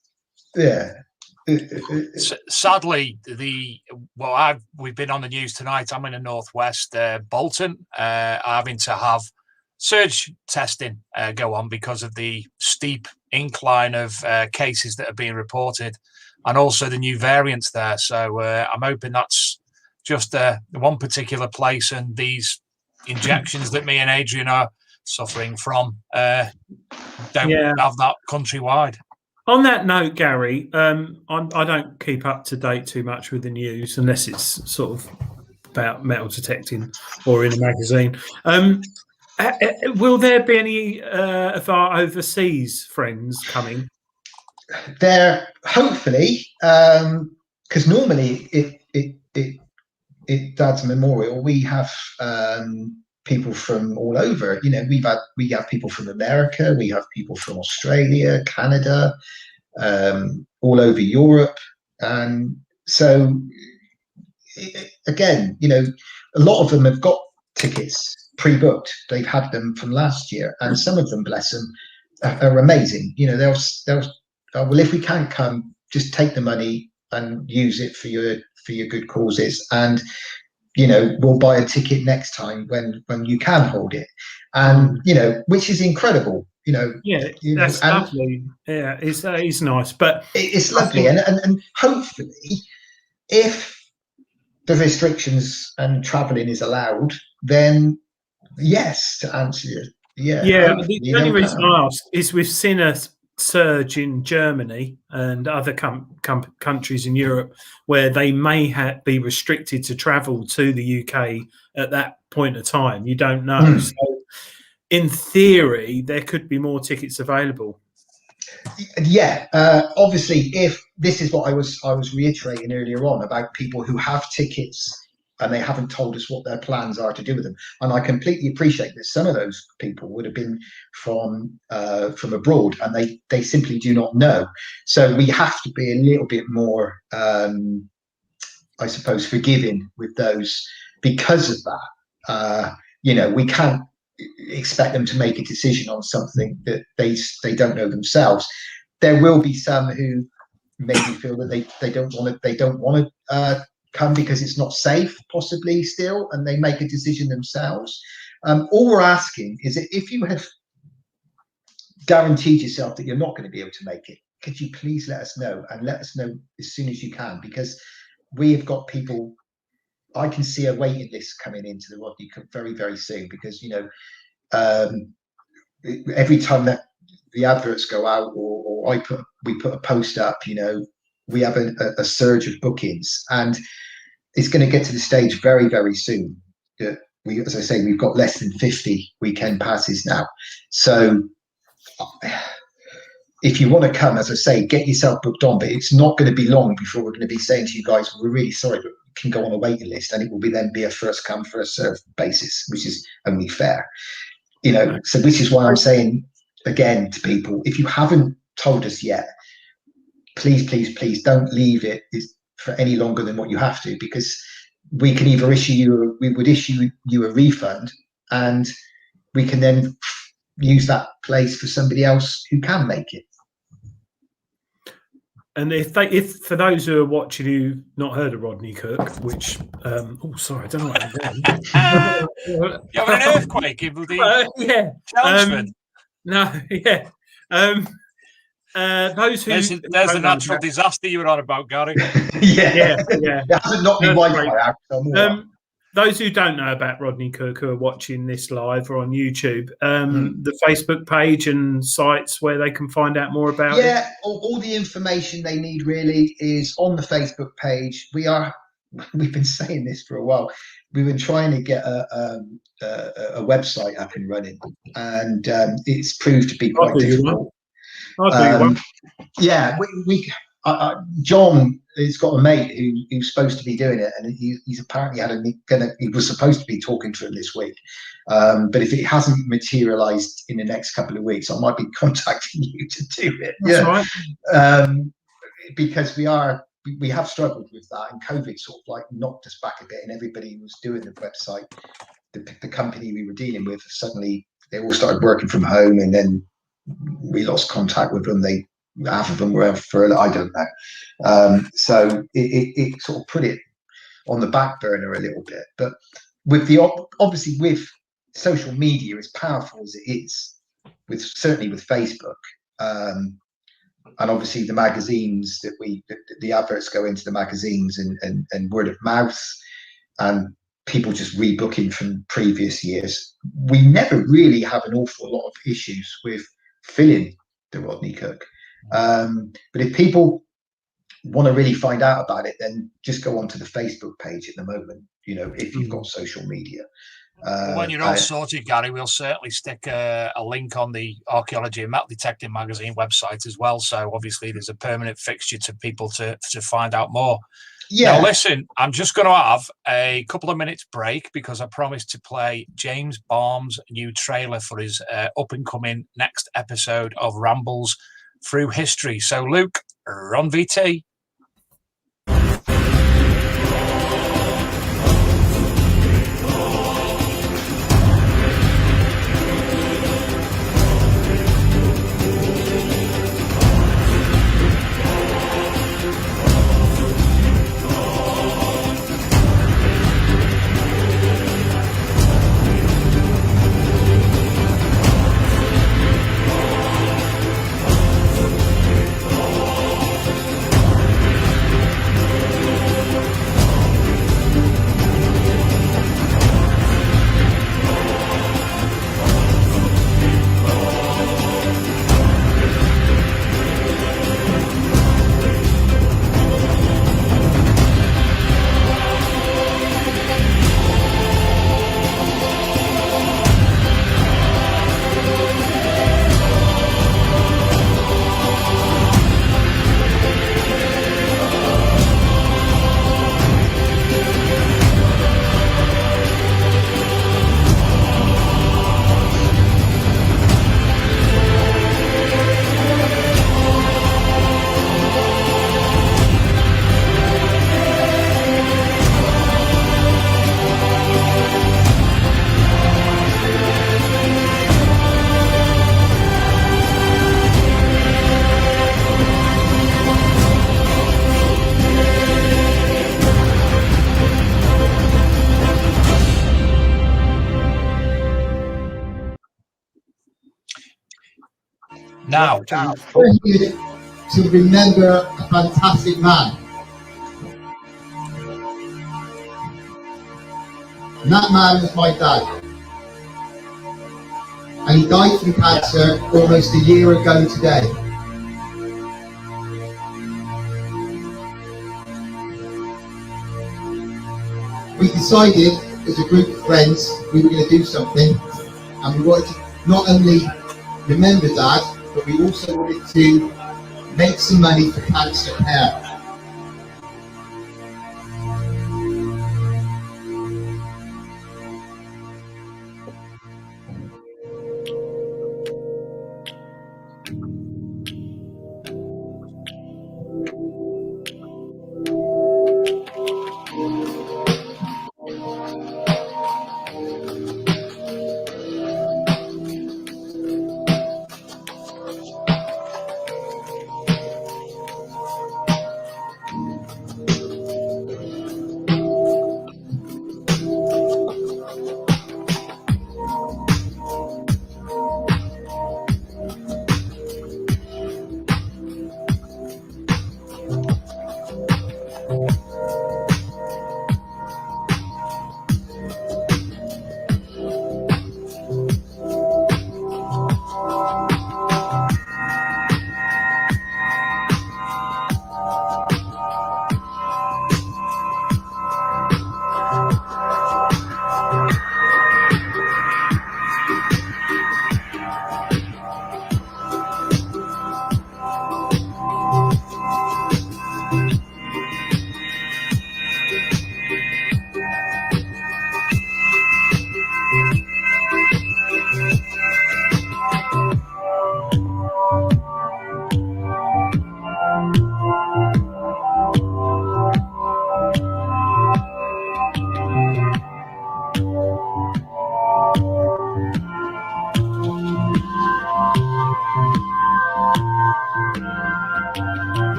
yeah. Sadly, we've been on the news tonight. I'm in the northwest. Bolton are having to have surge testing go on because of the steep incline of cases that are being reported, and also the new variants there. So I'm hoping that's just one particular place, and these injections that me and Adrian are suffering from don't have that countrywide. On that note, Gary, I don't keep up to date too much with the news unless it's sort of about metal detecting or in a magazine. Will there be any of our overseas friends coming? There, hopefully, because normally it Dad's Memorial, we have people from all over. You know, we have people from America, we have people from Australia, Canada, all over Europe, and so again, you know, a lot of them have got tickets pre-booked. They've had them from last year, and some of them, bless them, are amazing. You know, they'll well, if we can't come, just take the money and use it for your good causes, and you know, we'll buy a ticket next time when you can hold it, and you know, which is incredible. You know, that's lovely. Yeah, it's nice, but it's lovely, and hopefully, if the restrictions and travelling is allowed, then yes, to answer you, the only reason I ask is we've seen a surge in Germany and other countries in Europe where they may be restricted to travel to the UK at that point of time. You don't know. So in theory, there could be more tickets available. Yeah, obviously, if this is what I was reiterating earlier on about people who have tickets and they haven't told us what their plans are to do with them, and I completely appreciate that some of those people would have been from abroad and they simply do not know. So we have to be a little bit more, I suppose, forgiving with those because of that. You know, we can't expect them to make a decision on something that they don't know themselves. There will be some who maybe feel that they don't want to come because it's not safe, possibly still, and they make a decision themselves. All we're asking is that if you have guaranteed yourself that you're not going to be able to make it, could you please let us know, and let us know as soon as you can, because we have got people. I can see a waiting list coming into the Rodney Cook very, very soon, because you know, every time that the adverts go out, or we put a post up, we have a surge of bookings, and it's going to get to the stage very, very soon that as I say, we've got less than 50 weekend passes now. So if you want to come, as I say, get yourself booked on, but it's not going to be long before we're going to be saying to you guys, we're really sorry, but you can go on a waiting list, and it will then be a first come, first served basis, which is only fair. So this is why I'm saying again to people, if you haven't told us yet, please don't leave it for any longer than what you have to, because we can either we would issue you a refund, and we can then use that place for somebody else who can make it. And if for those who are watching who've not heard of Rodney Cook, which sorry, I don't know what I'm doing. You having an earthquake in yeah. Chelmsford? No, yeah. Those who there's a natural disaster you were on about, Gary. yeah. It hasn't knocked me Wi-Fi out. Those who don't know about Rodney Cook, who are watching this live or on YouTube, the Facebook page and sites where they can find out more about it. Yeah, all the information they need really is on the Facebook page. We've been saying this for a while. We've been trying to get a website up and running, and it's proved to be quite difficult. John has got a mate who's supposed to be doing it, and he's apparently he was supposed to be talking to him this week, but if it hasn't materialized in the next couple of weeks, I might be contacting you to do it. That's right. Because we have struggled with that, and COVID sort of like knocked us back a bit, and everybody who was doing the website, the company we were dealing with, suddenly they all started working from home, and then we lost contact with them. Half of them were furloughed, I don't know. So it sort of put it on the back burner a little bit. But obviously with social media, as powerful as it is, certainly with Facebook, and obviously the magazines the adverts go into the magazines, and word of mouth, and people just rebooking from previous years, we never really have an awful lot of issues with filling the Rodney Cook. But if people want to really find out about it, then just go onto the Facebook page at the moment, if you've got social media. When you're all sorted, Gary, we'll certainly stick a link on the Archaeology and Metal Detecting magazine website as well. So obviously there's a permanent fixture to people to find out more. Yeah. Now listen, I'm just going to have a couple of minutes break because I promised to play James Baum's new trailer for his up-and-coming next episode of Rambles Through History. So Luke, run VT. Now, we're here to remember a fantastic man. And that man is my dad. and he died from cancer almost a year ago today. We decided as a group of friends we were going to do something, and we wanted to not only remember Dad, but we also wanted to make some money for cancer care.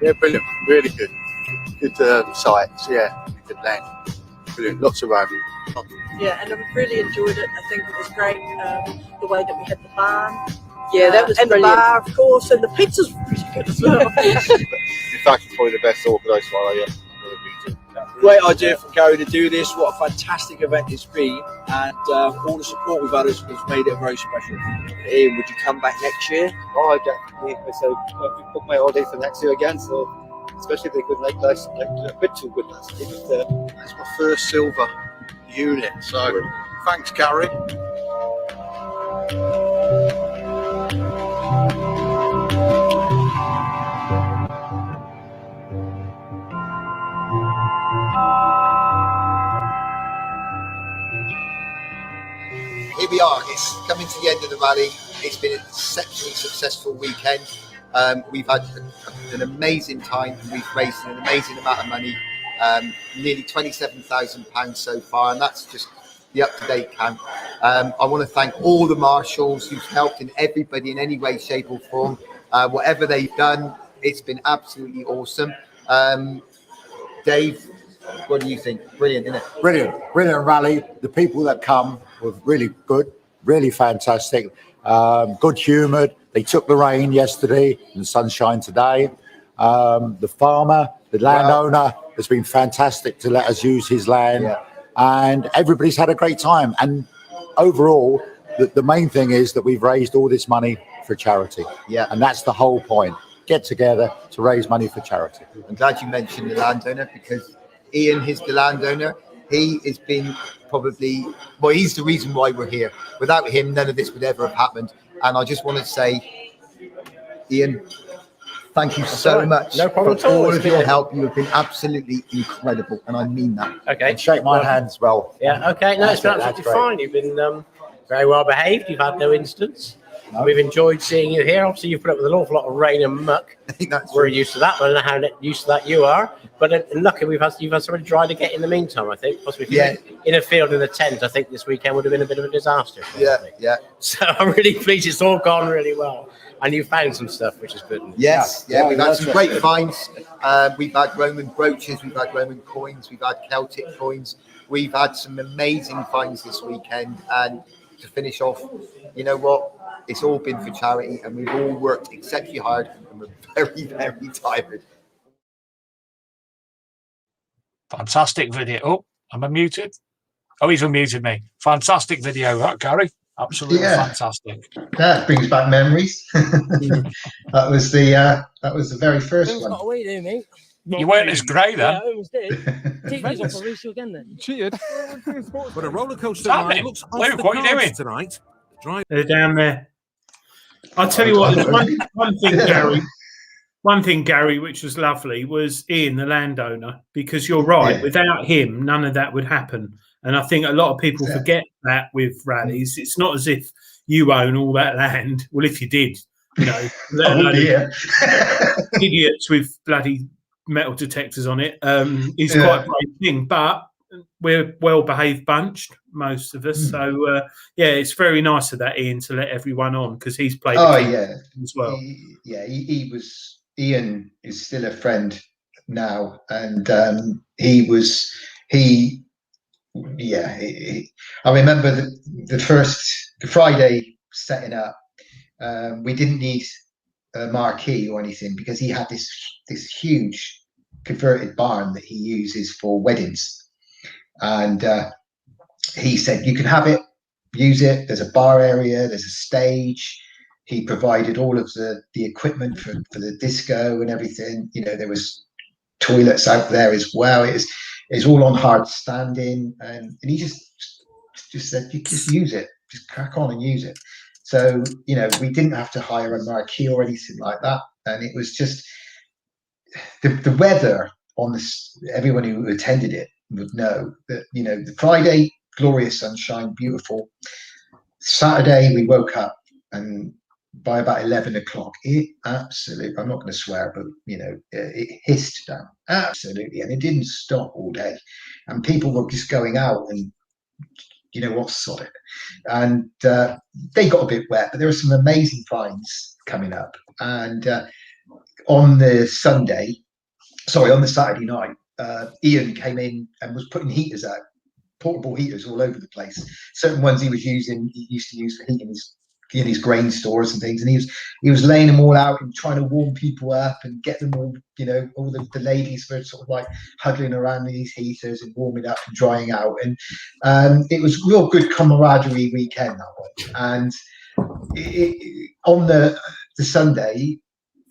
Yeah, brilliant, really good. Good sights, yeah, good land. Brilliant, lots of room. Yeah, and I really enjoyed it. I think it was great, the way that we had the barn. Yeah, that was and brilliant. the bar, of course, and the pizza's pretty good as well. In fact, it's probably the best organised one I ever been to. Great idea from Gary to do this. What a fantastic event it's been, and all the support we've had has made it very special. Ian, would you come back next year? Oh, definitely. So we booked my holiday for next year again. So especially if they could like a bit too good last year. It's my first silver unit. So thanks, Gary. Here we are, it's coming to the end of the rally. It's been an exceptionally successful weekend. We've had an amazing time. We've raised an amazing amount of money, nearly £27,000 so far, and that's just the up-to-date count. I want to thank all the marshals who've helped in everybody in any way, shape or form. Whatever they've done, it's been absolutely awesome. Dave, what do you think? Brilliant, isn't it? Brilliant rally. The people that come were really good, really fantastic, good humoured. They took the rain yesterday and the sunshine today. The farmer, the landowner has been fantastic to let us use his land, and everybody's had a great time. And overall, the main thing is that we've raised all this money for charity. Yeah, and that's the whole point. Get together to raise money for charity. I'm glad you mentioned the landowner, because Ian is the landowner. He has been probably, well, he's the reason why we're here. Without him, none of this would ever have happened. And I just want to say, Ian, Thank you That's so all right. much No problem for at all. all It's of been your a- help. You have been absolutely incredible, and I mean that. Okay. And shake my hand as well. Yeah, okay. No, it's been That's absolutely great. fine. You've been very well behaved. You've had no incidents. No. We've enjoyed seeing you here. Obviously, you've put up with an awful lot of rain and muck. I think that's We're used to that. I don't know how used to that you are. But luckily, you've had somebody dry to get in the meantime, I think. Possibly if you Yeah. were in a field in a tent, I think this weekend would have been a bit of a disaster. Yeah. So I'm really pleased it's all gone really well. And you found some stuff, which is good. Yes, Yeah, we've had that's some right. great finds. We've had Roman brooches, we've had Roman coins, we've had Celtic coins. We've had some amazing finds this weekend. And to finish off, you know what? It's all been for charity, and we've all worked exceptionally hard, and we're very, very tired. Fantastic video. Oh, am I muted? Oh, he's unmuted me. Fantastic video, that Gary. Absolutely fantastic. That brings back memories. that was the very first one. Got away there, mate. You weren't as grey then. Yeah, I almost did. Take these off, I'll race you again then. Cheated. But a roller coaster What's ride happening? looks Luke, off the what are you cards doing? tonight. They're down there. I'll tell you what. One thing, Gary. One thing, Gary, which was lovely, was Ian, the landowner, because you're right. Yeah. Without him, none of that would happen. And I think a lot of people forget that with rallies. It's not as if you own all that land. Well, if you did, you know, idiots with bloody metal detectors on it is quite a great thing. But we're well-behaved bunch, most of us. So, it's very nice of that, Ian, to let everyone on because he's played as well. Ian is still a friend now, and I remember the Friday setting up. We didn't need a marquee or anything because he had this huge converted barn that he uses for weddings, and he said you can have it, use it. There's a bar area, there's a stage. He provided all of the equipment for the disco and everything. You know, there was toilets out there as well. It's all on hard standing, and he just said, you just use it, just crack on and use it. So, you know, we didn't have to hire a marquee or anything like that. And it was just the weather on this, everyone who attended it would know that, you know, the Friday, glorious sunshine, beautiful. Saturday, we woke up and by about 11 o'clock, it absolutely, I'm not going to swear, but, you know, it hissed down. Absolutely. And it didn't stop all day. And people were just going out and, you know what, sod it. And they got a bit wet, but there were some amazing finds coming up. And on the Saturday night, Ian came in and was putting heaters out, portable heaters all over the place. Certain ones he used to use for heating his grain stores and things, and he was laying them all out and trying to warm people up and get them all, you know, all the ladies were sort of like huddling around these heaters and warming up and drying out, and it was real good camaraderie weekend, that one. And on the Sunday,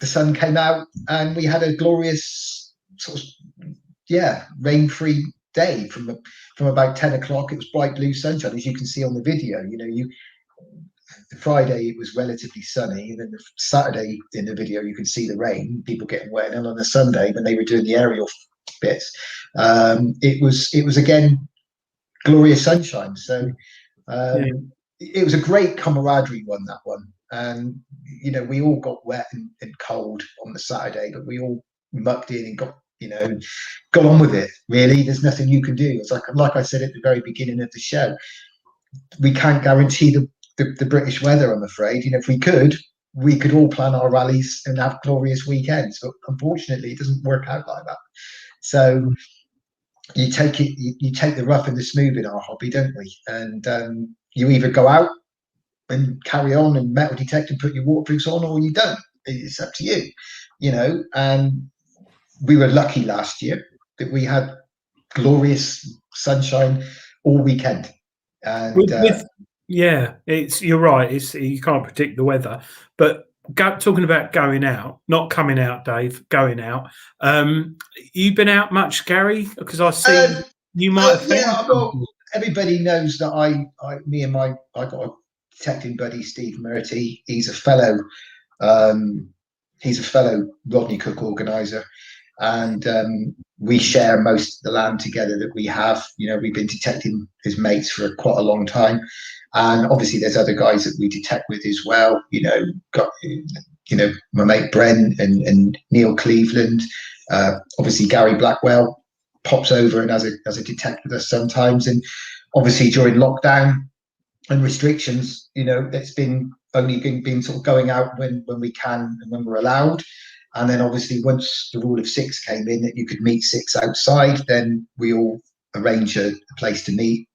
the sun came out and we had a glorious sort of rain-free day from about 10 o'clock. It was bright blue sunshine, as you can see on the video. You know, the Friday it was relatively sunny, and then the Saturday in the video you can see the rain, people getting wet. And on the Sunday when they were doing the aerial bits, it was again glorious sunshine. So it was a great camaraderie one, that one. And you know, we all got wet and cold on the Saturday, but we all mucked in and got on with it. Really, there's nothing you can do. It's like I said at the very beginning of the show, we can't guarantee the British weather, I'm afraid. You know, if we could all plan our rallies and have glorious weekends, but unfortunately it doesn't work out like that. So you take the rough and the smooth in our hobby, don't we? And you either go out and carry on and metal detect and put your waterproofs on, or you don't. It's up to you, you know. And we were lucky last year that we had glorious sunshine all weekend. And you're right. You can't predict the weather, but talking about going out, not coming out, Dave, going out. You been out much, Gary? Because I see you might have. Everybody knows that I got a detecting buddy, Steve Murty. He's a fellow he's a fellow Rodney Cook organizer, and we share most of the land together that we have. You know, we've been detecting his mates for quite a long time, and obviously there's other guys that we detect with as well. My mate Brent and Neil Cleveland, obviously Gary Blackwell pops over and as a detect with us sometimes, and obviously during lockdown and restrictions, it's been only been sort of going out when we can and when we're allowed. And then obviously once the rule of 6 came in that you could meet 6 outside, then we all arrange a place to meet,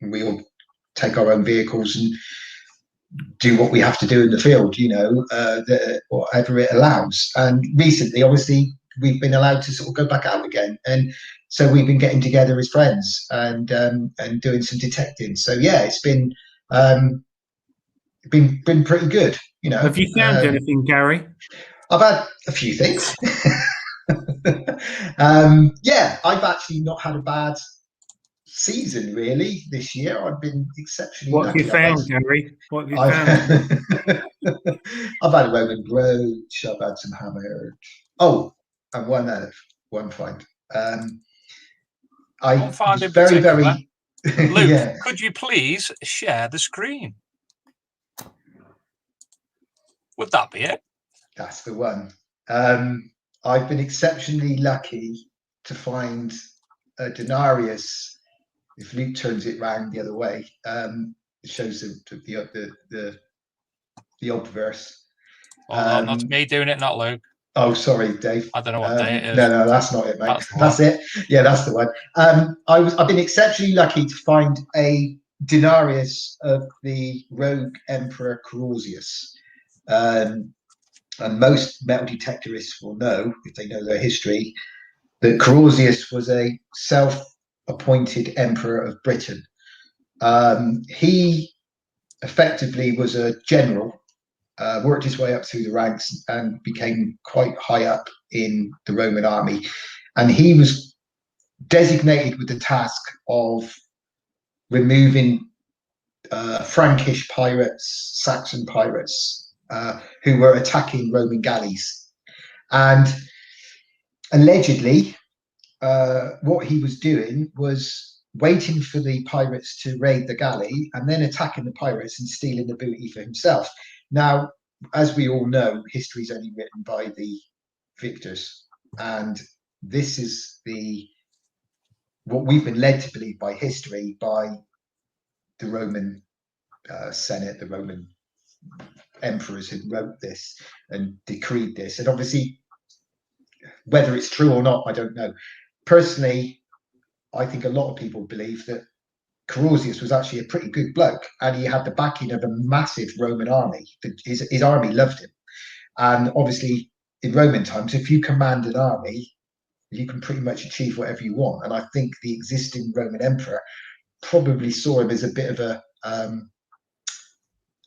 and we all take our own vehicles and do what we have to do in the field, whatever it allows. And recently, obviously, we've been allowed to sort of go back out again, and so we've been getting together as friends and doing some detecting. So yeah, it's been pretty good. Have you found anything, Gary? I've had a few things. Yeah, I've actually not had a bad season really this year. I've been exceptionally What have lucky. you found, Gary? What have you found? I've had a Roman brooch. I've had some hammered. Oh, and one find. One find in very, particular. very. Luke, Yeah. could you please share the screen? Would that be it? That's the one. I've been exceptionally lucky to find a denarius. If Luke turns it round the other way, it shows the obverse. Hold on, that's me doing it, not Luke. Oh, sorry, Dave. I don't know what day it is. No, that's not it, mate. That's it. Yeah, that's the one. I've been exceptionally lucky to find a denarius of the rogue Emperor Carausius. And most metal detectorists will know, if they know their history, that Carausius was a self-appointed emperor of Britain. He effectively was a general, worked his way up through the ranks and became quite high up in the Roman army. And he was designated with the task of removing Frankish pirates, Saxon pirates, who were attacking Roman galleys. And allegedly, what he was doing was waiting for the pirates to raid the galley and then attacking the pirates and stealing the booty for himself. Now, as we all know, history is only written by the victors, and this is what we've been led to believe by history, by the Roman Senate, the Roman emperors who wrote this and decreed this. And obviously, whether it's true or not, I don't know. Personally, I think a lot of people believe that Carausius was actually a pretty good bloke, and he had the backing of a massive Roman army. His army loved him. And obviously, in Roman times, if you command an army, you can pretty much achieve whatever you want. And I think the existing Roman emperor probably saw him as a bit of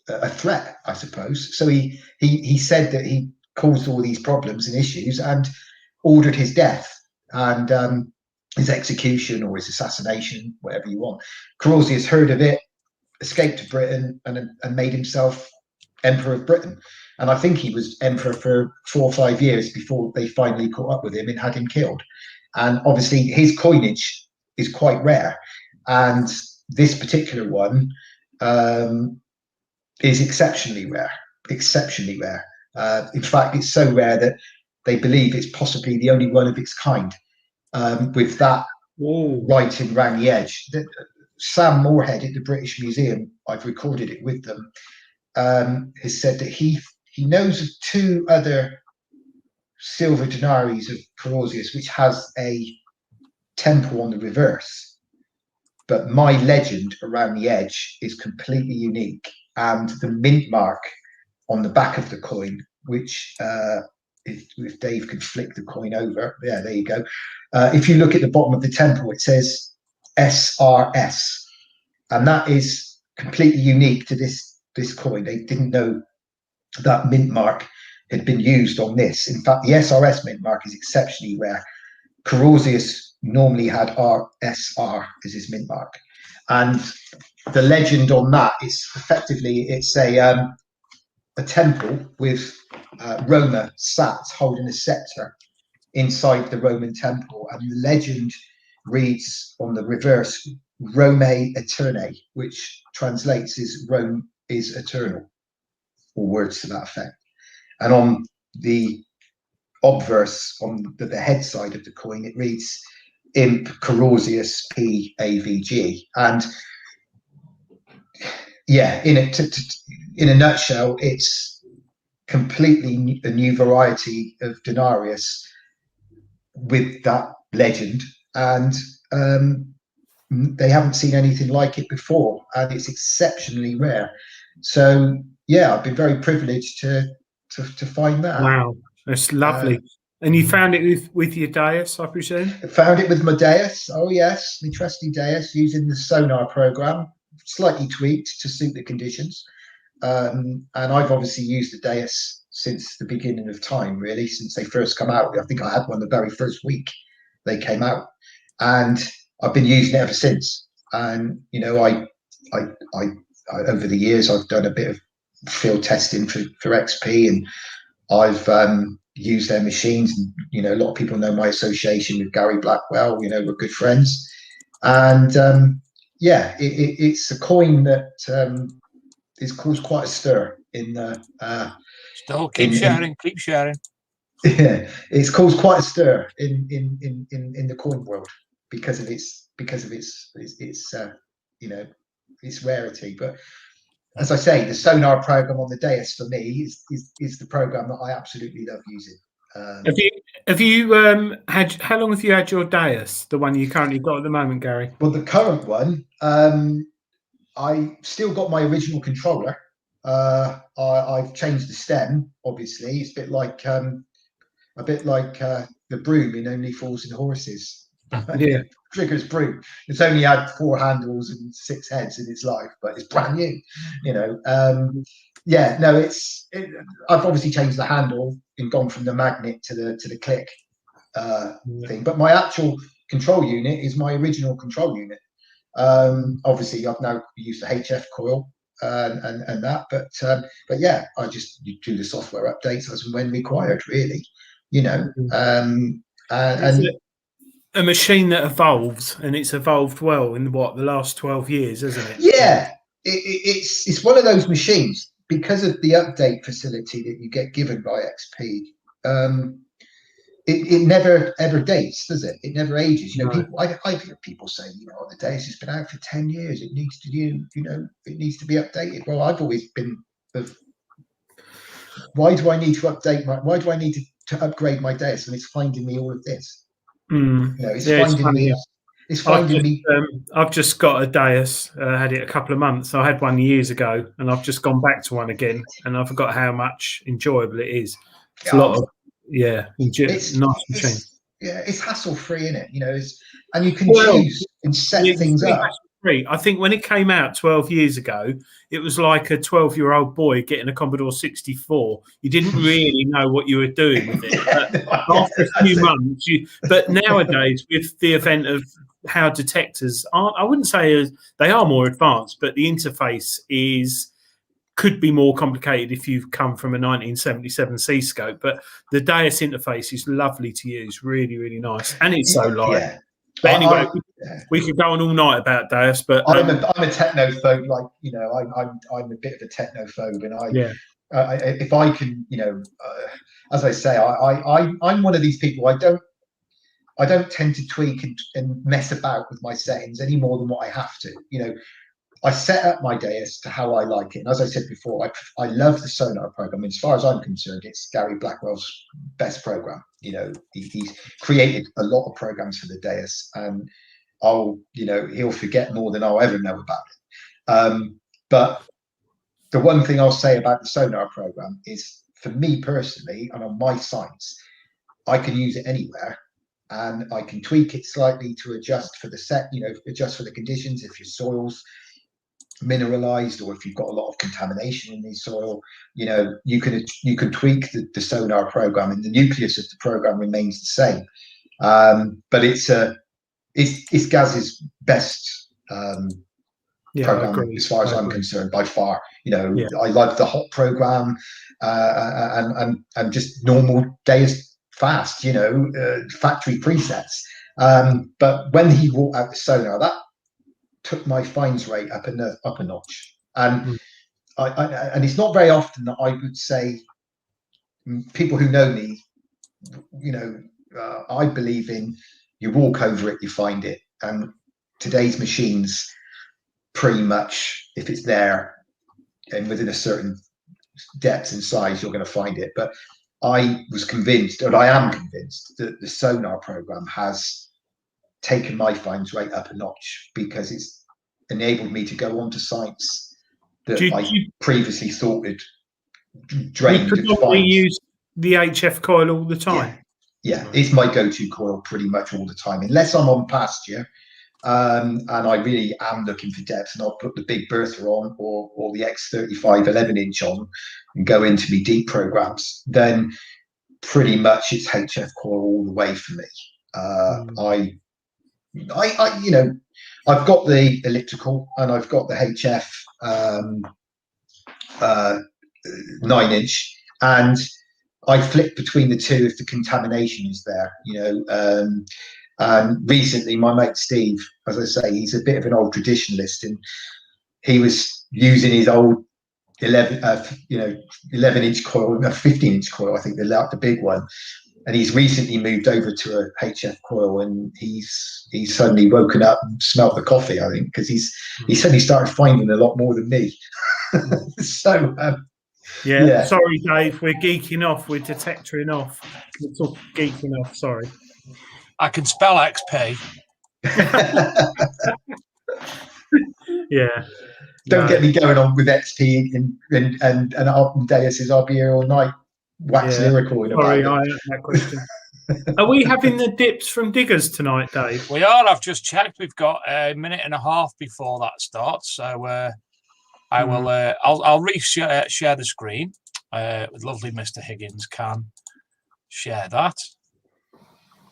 a threat, I suppose. So he said that he caused all these problems and issues and ordered his death and his execution or his assassination, whatever you want. Carausius heard of it, escaped to Britain, and made himself emperor of Britain. And I think he was emperor for 4 or 5 years before they finally caught up with him and had him killed. And obviously his coinage is quite rare. And this particular one is exceptionally rare. In fact, it's so rare that they believe it's possibly the only one of its kind. With that writing around the edge. Sam Moorhead at the British Museum, I've recorded it with them, has said that he knows of 2 other silver denaries of Carausius, which has a temple on the reverse. But my legend around the edge is completely unique. And the mint mark on the back of the coin, which if Dave could flick the coin over, yeah, there you go. If you look at the bottom of the temple, it says SRS, and that is completely unique to this coin. They didn't know that mint mark had been used on this. In fact, the SRS mint mark is exceptionally rare. Carausius normally had RSR as his mint mark, and the legend on that is effectively it's a temple with Roma sat holding a scepter inside the Roman temple, and the legend reads on the reverse, Rome Aeternae, which translates as Rome is eternal, or words to that effect. And on the obverse, on the head side of the coin, it reads Imp Corrosius PAVG. And yeah, in a nutshell, it's completely a new variety of denarius with that legend, and they haven't seen anything like it before, and it's exceptionally rare. So yeah, I've been very privileged to find that. Wow, that's lovely. And you found it with your Deus, I presume? I found it with my Deus. Oh yes, my trusty Deus, using the sonar program, slightly tweaked to suit the conditions. And I've obviously used the Deus since the beginning of time, really, since they first come out. I think I had one the very first week they came out, and I've been using it ever since. And you know, I over the years I've done a bit of field testing for XP, and I've used their machines. And, you know, a lot of people know my association with Gary Blackwell. You know, we're good friends, and yeah, it's a coin that it's caused quite a stir in the. Still keep sharing. Yeah, it's caused quite a stir in the coin world because of its you know, its rarity. But as I say, the sonar program on the Deus for me is the program that I absolutely love using. Have you had, how long have you had your Deus, the one you currently got at the moment, Gary? Well, the current one, I still got my original controller. I've changed the stem. Obviously, it's a bit like the broom in Only Fools and Horses. Yeah, Trigger's broom. It's only had 4 handles and 6 heads in its life, but it's brand new. You know, yeah. No, I've obviously changed the handle and gone from the magnet to the click thing. But my actual control unit is my original control unit. Obviously, I've now used the HF coil and that, but yeah, I just do the software updates as and when required, really. You know, and a machine that evolves, and it's evolved well in the last 12 years, hasn't it? Yeah, it's one of those machines, because of the update facility that you get given by XP. It never ever dates, does it? It never ages. You know, I've heard people say, you know, the Deus has been out for 10 years. It needs to, you know, it needs to be updated. Well, I've always been of, why do I need to update why do I need to upgrade my Deus when it's finding me all of this? You know, it's finding me. It's finding me. I've just got a Deus. Had it a couple of months. I had one years ago, and I've just gone back to one again, and I forgot how much enjoyable it is. It's a lot of it's nice machine. It's hassle free, isn't it? You know, and you can choose and set things up. I think when it came out 12 years ago, it was like a 12-year-old boy getting a Commodore 64. You didn't really know what you were doing with it. But after a few months, but nowadays, with the event of how detectors are, I wouldn't say they are more advanced, but the interface could be more complicated if you've come from a 1977 C-scope. But the Deus interface is lovely to use, really, really nice, and it's so light. Yeah. But anyway, we could go on all night about Deus, but I'm a technophobe. Like, you know, I'm a bit of a technophobe, and if I can, you know, as I say, I'm one of these people. I don't tend to tweak and mess about with my settings any more than what I have to. You know, I set up my Deus to how I like it, and as I said before, I love the sonar program. I mean, as far as I'm concerned, it's Gary Blackwell's best program. You know, he's created a lot of programs for the Deus, and he'll forget more than I'll ever know about it. But the one thing I'll say about the sonar program is, for me personally, and on my sites, I can use it anywhere, and I can tweak it slightly to adjust for the adjust for the conditions. If your soil's mineralized, or if you've got a lot of contamination in the soil, you know, you can tweak the sonar program, and the nucleus of the program remains the same. But it's Gaz's best Yeah, I program agree. as far as I I'm agree. concerned, by far. You know, Yeah. I love the hot program and just normal days fast. You know, factory presets. But when he brought out the sonar, that took my fines rate up a notch. And and it's not very often that I would say, people who know me, you know, I believe in you walk over it, you find it. And today's machines, pretty much, if it's there and within a certain depth and size, you're going to find it. But I was convinced, and I am convinced, that the sonar program has taken my fines rate up a notch, because it's enabled me to go onto sites that I previously thought had drained You of predominantly fines. use the HF coil all the time. Yeah, it's my go-to coil pretty much all the time, unless I'm on pasture, and I really am looking for depth, and I'll put the big bertha on, or the X35 11-inch on, and go into me deep programs. Then pretty much it's HF coil all the way for me. I you know, I've got the elliptical and I've got the HF 9-inch, and I flip between the two if the contamination is there, you know. And recently, my mate Steve, as I say, he's a bit of an old traditionalist, and he was using his old 11-inch coil, a 15-inch coil, I think the big one. And he's recently moved over to a HF coil, and he's suddenly woken up and smelt the coffee, I think, because he suddenly started finding a lot more than me. So. Yeah. Sorry, Dave. We're geeking off. We're detectoring off. We're talking geeking off. Sorry. I can spell XP. Yeah. Don't get me going on with XP and Alton Deus. I'll be here all night, wax lyrical. Sorry, I asked that question. Are we having the dips from diggers tonight, Dave? We are. I've just checked. We've got a minute and a half before that starts. So I will. I'll share the screen. With lovely Mr. Higgins can share that.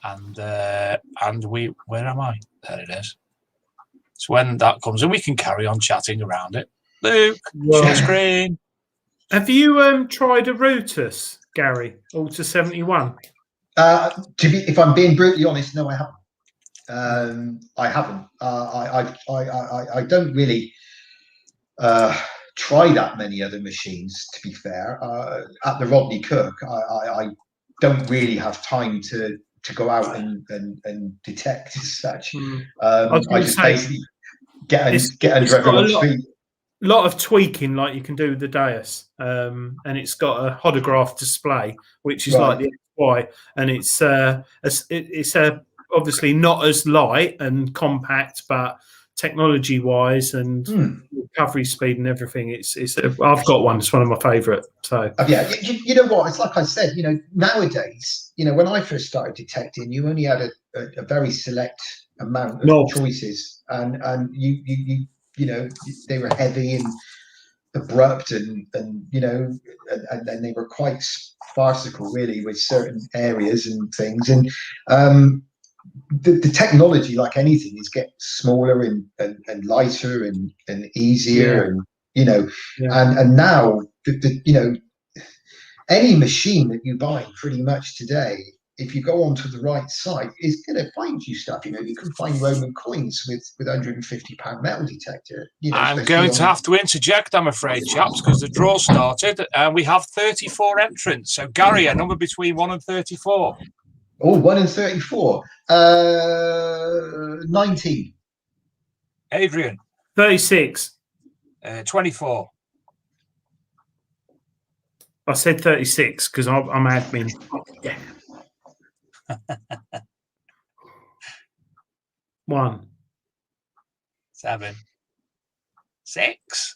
And where am I? There it is. So when that comes in, we can carry on chatting around it. Luke, share screen. Have you tried a Rutus, Gary, Alta 71? If I'm being brutally honest, no, I haven't. I haven't. I don't really try that many other machines, to be fair. At the Rodney Cook, I don't really have time to go out and detect as such. I just basically get under everyone's feet. A lot of tweaking, like you can do with the Deus, and it's got a hodograph display, which is like the XY, and it's obviously not as light and compact, but technology-wise and recovery speed and everything, I've got one. It's one of my favourite. So yeah, you know what? It's like I said. You know, nowadays, you know, when I first started detecting, you only had a very select amount of choices, and you know, they were heavy and abrupt, and you know, and they were quite farcical, really, with certain areas and things. And the technology, like anything, is get smaller and lighter and easier, and you know, and now you know, any machine that you buy pretty much today, if you go onto the right site, is going to find you stuff. You know, you can find Roman coins with £150 metal detector. You know, I'm going to have to interject, I'm afraid, chaps, because the draw started and we have 34 entrants. So, Gary, a number between 1 and 34. Oh, 1 and 34. 19. Adrian. 36. 24. I said 36 because I'm admin. Yeah. 1. 7. 6.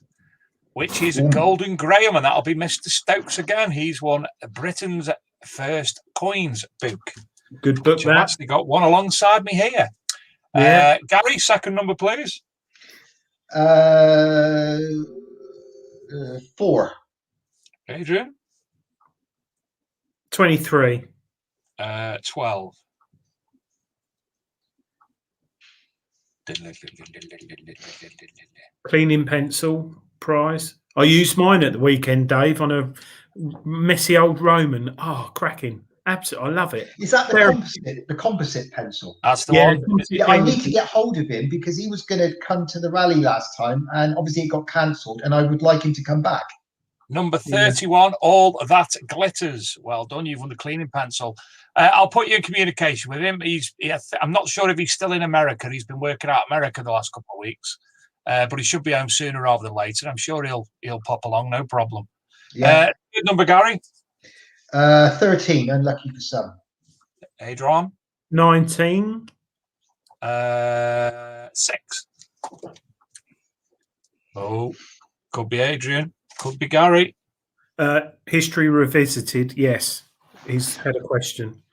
Which is Golden Graham, and that'll be Mr. Stokes again. He's won Britain's first coins book. Good book, I've actually got one alongside me here. Yeah. Gary, second number, please. 4. Adrian. 23. 12. Cleaning pencil prize. I used mine at the weekend, Dave, on a messy old Roman. Oh, cracking. Absolutely. I love it. Is that Very- the composite pencil? That's the Yeah, one. Yeah, I need to get hold of him because he was going to come to the rally last time, and obviously it got cancelled. And I would like him to come back. Number 31, All That Glitters. Well done. You've won the cleaning pencil. I'll put you in communication with him. I'm not sure if he's still in America. He's been working out America the last couple of weeks, but he should be home sooner rather than later. I'm sure he'll pop along, no problem. Yeah. Good number, Gary. 13, unlucky for some. Adrian. 19. 6. Oh, could be Adrian. Could be Gary. History Revisited. Yes, he's had a question.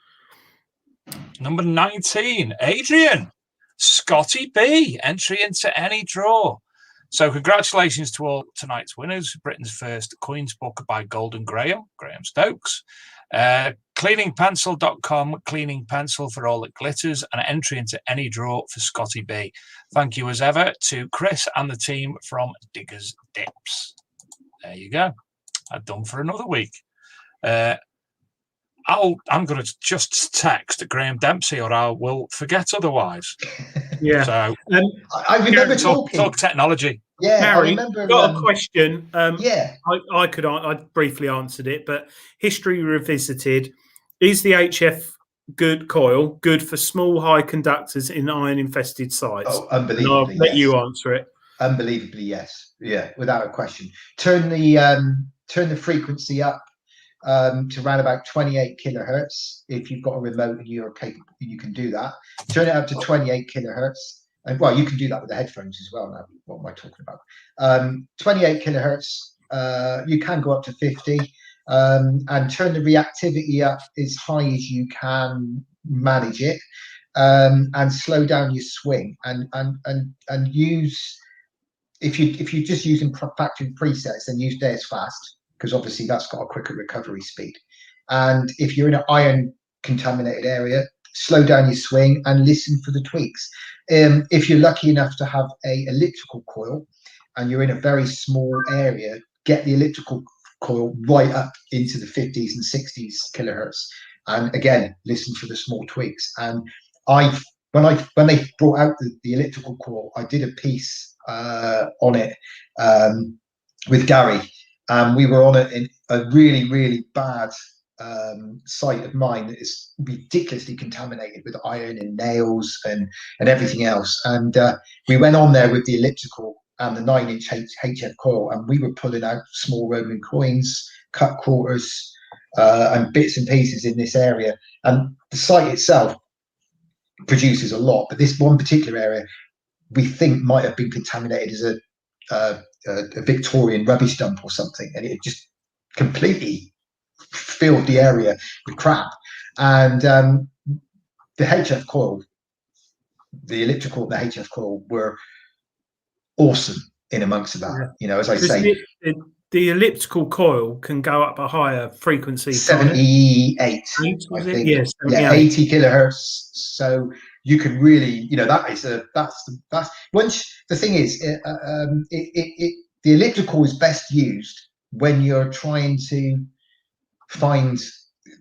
Number 19, Adrian. Scotty B. Entry into any draw. So congratulations to all tonight's winners. Britain's first coins book by Golden Graham Stokes. Cleaningpencil.com, cleaning pencil for all that glitters, and entry into any draw for Scotty B. Thank you as ever to Chris and the team from Diggers Dips. There you go. I'm done for another week. I'm going to just text Graham Dempsey, or I will forget otherwise. Yeah. So I remember talking. Talk technology. Yeah, Harry, I remember. Got a question. Yeah, I briefly answered it, but History Revisited. Is the HF good coil good for small high conductors in iron infested sites? Oh, unbelievably. And I'll let yes. you answer it. Unbelievably, yes. Yeah, without a question. Turn the frequency up to around about 28 kilohertz. If you've got a remote and you're capable, you can do that. Turn it up to 28 kilohertz. And well, you can do that with the headphones as well. Now, what am I talking about? 28 kilohertz. You can go up to 50, and turn the reactivity up as high as you can manage it, and slow down your swing. And use, if you're just using factory presets, then use Deus Fast, because obviously that's got a quicker recovery speed. And if you're in an iron contaminated area, slow down your swing and listen for the tweaks. If you're lucky enough to have a elliptical coil and you're in a very small area, get the elliptical coil right up into the 50s and 60s kilohertz, and again listen for the small tweaks. And when they brought out the elliptical coil, I did a piece on it with Gary. We were on it in a really bad site of mine that is ridiculously contaminated with iron and nails and everything else. And we went on there with the elliptical and the 9-inch HF coil, and we were pulling out small Roman coins, cut quarters, and bits and pieces in this area. And the site itself produces a lot, but this one particular area we think might have been contaminated as a Victorian rubbish dump or something, and it just completely filled the area with crap. And the HF coil, the elliptical and the HF coil were awesome in amongst that. Yeah. You know, as I say, the elliptical coil can go up a higher frequency. 78, I think. Yes, yeah, 80 kilohertz. So you can really, you know, that's once the thing is, the elliptical is best used when you're trying to find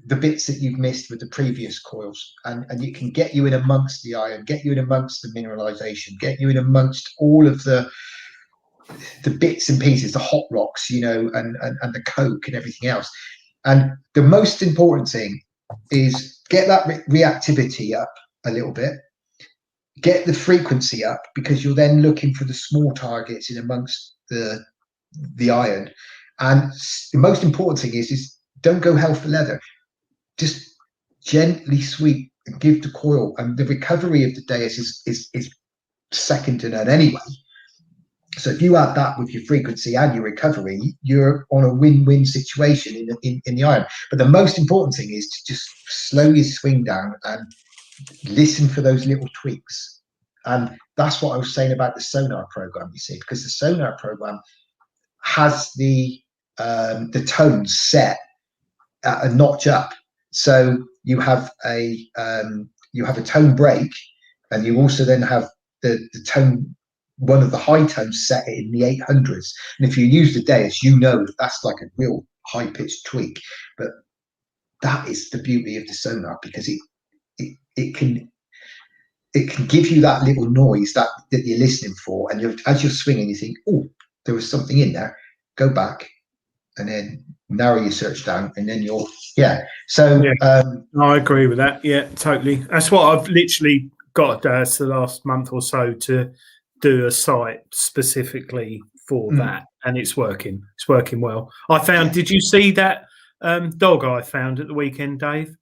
the bits that you've missed with the previous coils, and it can get you in amongst the iron, get you in amongst the mineralization, get you in amongst all of the bits and pieces, the hot rocks, you know, and the coke and everything else. And the most important thing is get that reactivity up a little bit, get the frequency up, because you're then looking for the small targets in amongst the iron. And the most important thing is don't go hell for leather. Just gently sweep and give the coil, and the recovery of the Deus is second to none anyway. So if you add that with your frequency and your recovery, you're on a win-win situation in the iron. But the most important thing is to just slow your swing down and listen for those little tweaks. And that's what I was saying about the sonar program, you see, because the sonar program has the tones set at a notch up. So you have a tone break, and you also then have the tone, one of the high tones set it in the 800s. And if you use the Deus, you know that's like a real high pitched tweak. But that is the beauty of the sonar, because it can give you that little noise that you're listening for, and as you're swinging, you think, oh, there was something in there. Go back, and then narrow your search down, and then So I agree with that. Yeah, totally. That's what I've literally got the last month or so to do a site specifically for that, and it's working. It's working well. I found. Did you see that dog I found at the weekend, Dave?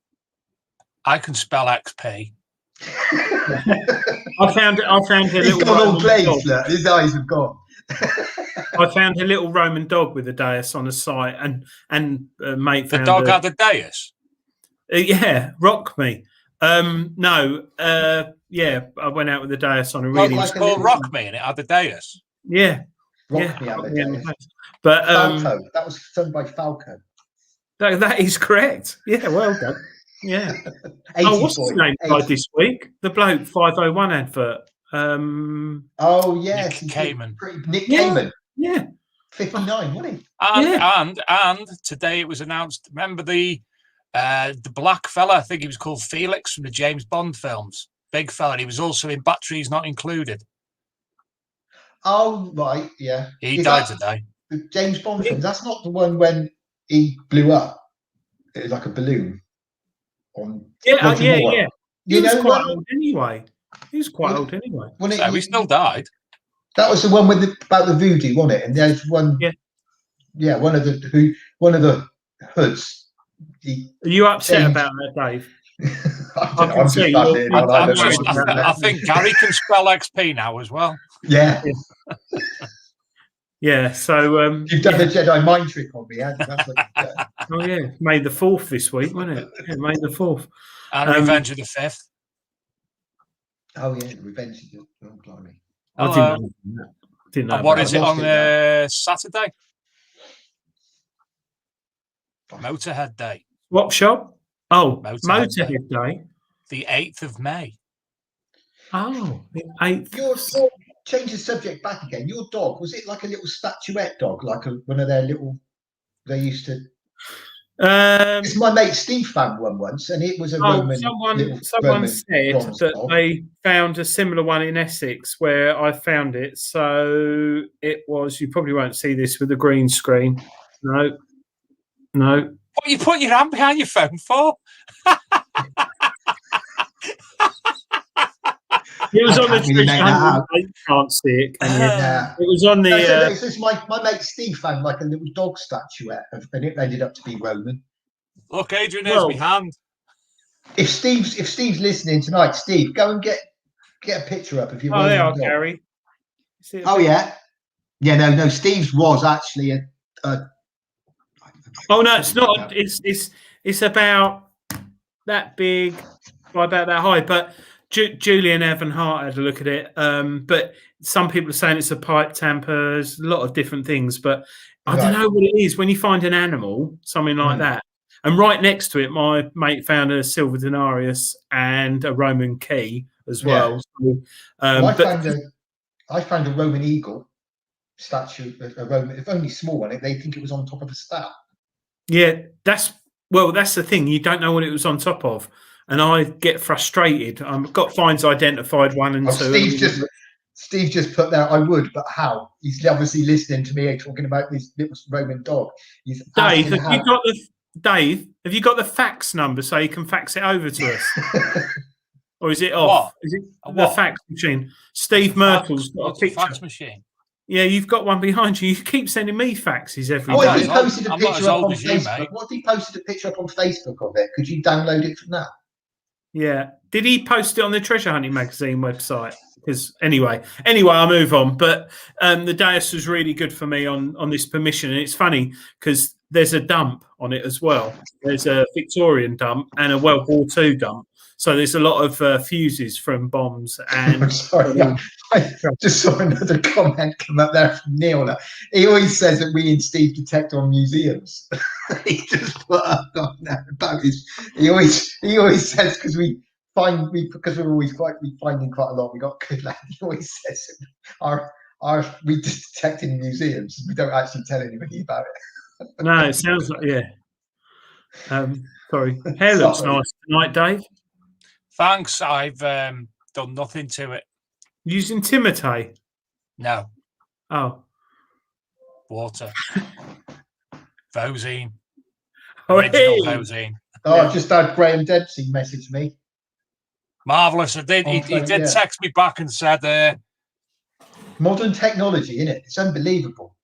I can spell XP. I found a He's little gone all Roman glazed. dog. Look, his eyes have gone. I found a little Roman dog with a Deus on the site, and mate The found dog had a Deus. Yeah, rock me. No, yeah, I went out with the Deus on a really. It's called Rock Me, and it had the Deus. Yeah, Rock Me had the Deus. But Falco, that was done by Falco. That is correct. Yeah, well done. Yeah. What's his name died this week? The bloke 501 advert. Oh yes, Nick Kamen. Nick Kamen. Yeah. 59, wasn't he? And today it was announced. Remember the black fella? I think he was called Felix from the James Bond films. Big fella. And he was also in Batteries Not Included. Oh right, yeah. He died today. The James Bond film. That's not the one when he blew up. It was like a balloon. Yeah. He was know quite that? old anyway. He was quite old anyway. So he still died. That was the one with about the voodoo, wasn't it? And there's one. Yeah, one of the hoods. Are you upset about that, Dave? I think Gary can spell XP now as well. Yeah. Yeah, so you've done the Jedi mind trick on me, haven't you? Oh yeah, May the 4th this week, wasn't it? Yeah, May the 4th. And Revenge of the 5th. Oh yeah, Revenge of the Blimey. I didn't know. And what is it on Saturday? Motorhead Day. What shop? Oh, Motorhead Day. The 8th of May. Oh, the 8th. Your change the subject back again. Your dog, was it like a little statuette dog, like one of their little? They used to. It's my mate Steve found one once, and it was a Roman. Someone said that dog. they found a similar one in Essex where I found it. So it was. You probably won't see this with a green screen. No. What you put your hand behind your phone for? It was on the Treasure. You can't see it, can you? Yeah. It was on the. It's my mate Steve found like a little dog statuette, and it ended up to be Roman. Look, Adrian, here's my hand. If Steve's listening tonight, Steve, go and get a picture up of your. Oh, they are, dog. Gary. Oh yeah, no. Steve's was actually a. Oh no, it's not. It's about that big, by about that high, but. Julian Evan Hart had a look at it, but some people are saying it's a pipe tamper. There's a lot of different things, but I don't know what it is. When you find an animal, something like that, and right next to it, my mate found a silver denarius and a Roman key as well. Yeah. So, I found a Roman eagle statue, a Roman, if only small one. They think it was on top of a staff. Yeah, that's the thing. You don't know what it was on top of. And I get frustrated. I've got finds identified 1 and 2. Steve just put there, I would, but how? He's obviously listening to me talking about this little Roman dog. Dave, have you got the fax number so you can fax it over to us? Or is it off? What? Is it the fax machine? Steve Myrtle's got a picture. Fax machine. Yeah, you've got one behind you. You keep sending me faxes every day. day. He posted a picture up on Facebook. What if he posted a picture up on Facebook of it? Could you download it from that? Yeah. Did he post it on the Treasure Hunting magazine website? Because anyway, I'll move on. But the Deus was really good for me on this permission. And it's funny because there's a dump on it as well. There's a Victorian dump and a World War II dump. So there's a lot of fuses from bombs. And I'm sorry, I just saw another comment come up there from Neil. He always says that we in Steve detect on museums. He just put up on there about his. He always says because we find because we're always finding quite a lot. We got good lad. He always says we just detect in museums. We don't actually tell anybody about it. No, it sounds like sorry. Hair looks Sorry. nice tonight, Dave. Thanks. I've done nothing to it. Using Timotei? No. Oh. Water. Vosine. Oh, Original hey. Vosine. Oh, I just had Graham Dempsey message me. Marvellous. He did text me back and said... modern technology, isn't it? It's unbelievable.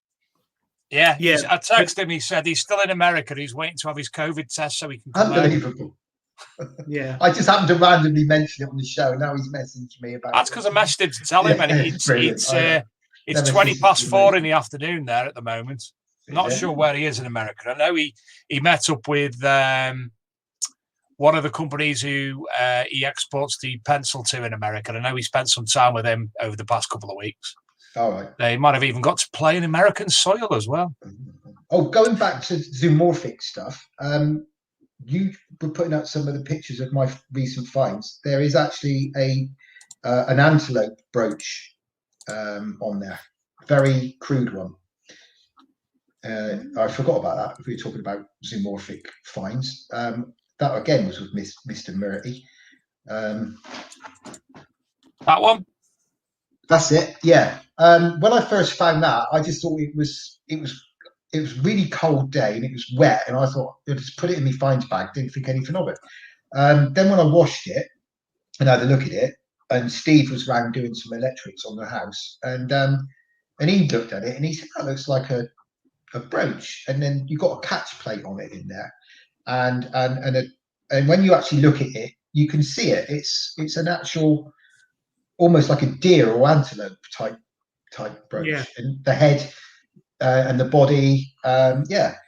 Yeah. I texted him. He said he's still in America. He's waiting to have his COVID test so he can come Unbelievable. Yeah. I just happened to randomly mention it on the show. And now he's messaged me about That's because I messaged him to tell him. And it's 4:20 in the afternoon there at the moment. Not sure where he is in America. I know he met up with one of the companies who he exports the pencil to in America. I know he spent some time with him over the past couple of weeks. All right. They might have even got to play in American soil as well. Oh, going back to zoomorphic stuff, you were putting out some of the pictures of my recent finds. There is actually an antelope brooch on there, very crude one. I forgot about that. If we were talking about zoomorphic finds, that again was with Mr. Murty. That one. That's it. Yeah. When I first found that, I just thought it was really cold day and it was wet, and I thought I'll just put it in my finds bag. Didn't think anything of it. Then when I washed it and had a look at it, and Steve was round doing some electrics on the house, and he looked at it and he said, "That looks like a brooch." And then you got a catch plate on it in there, and when you actually look at it, you can see it. It's an actual, almost like a deer or antelope type brooch, and the head and the body.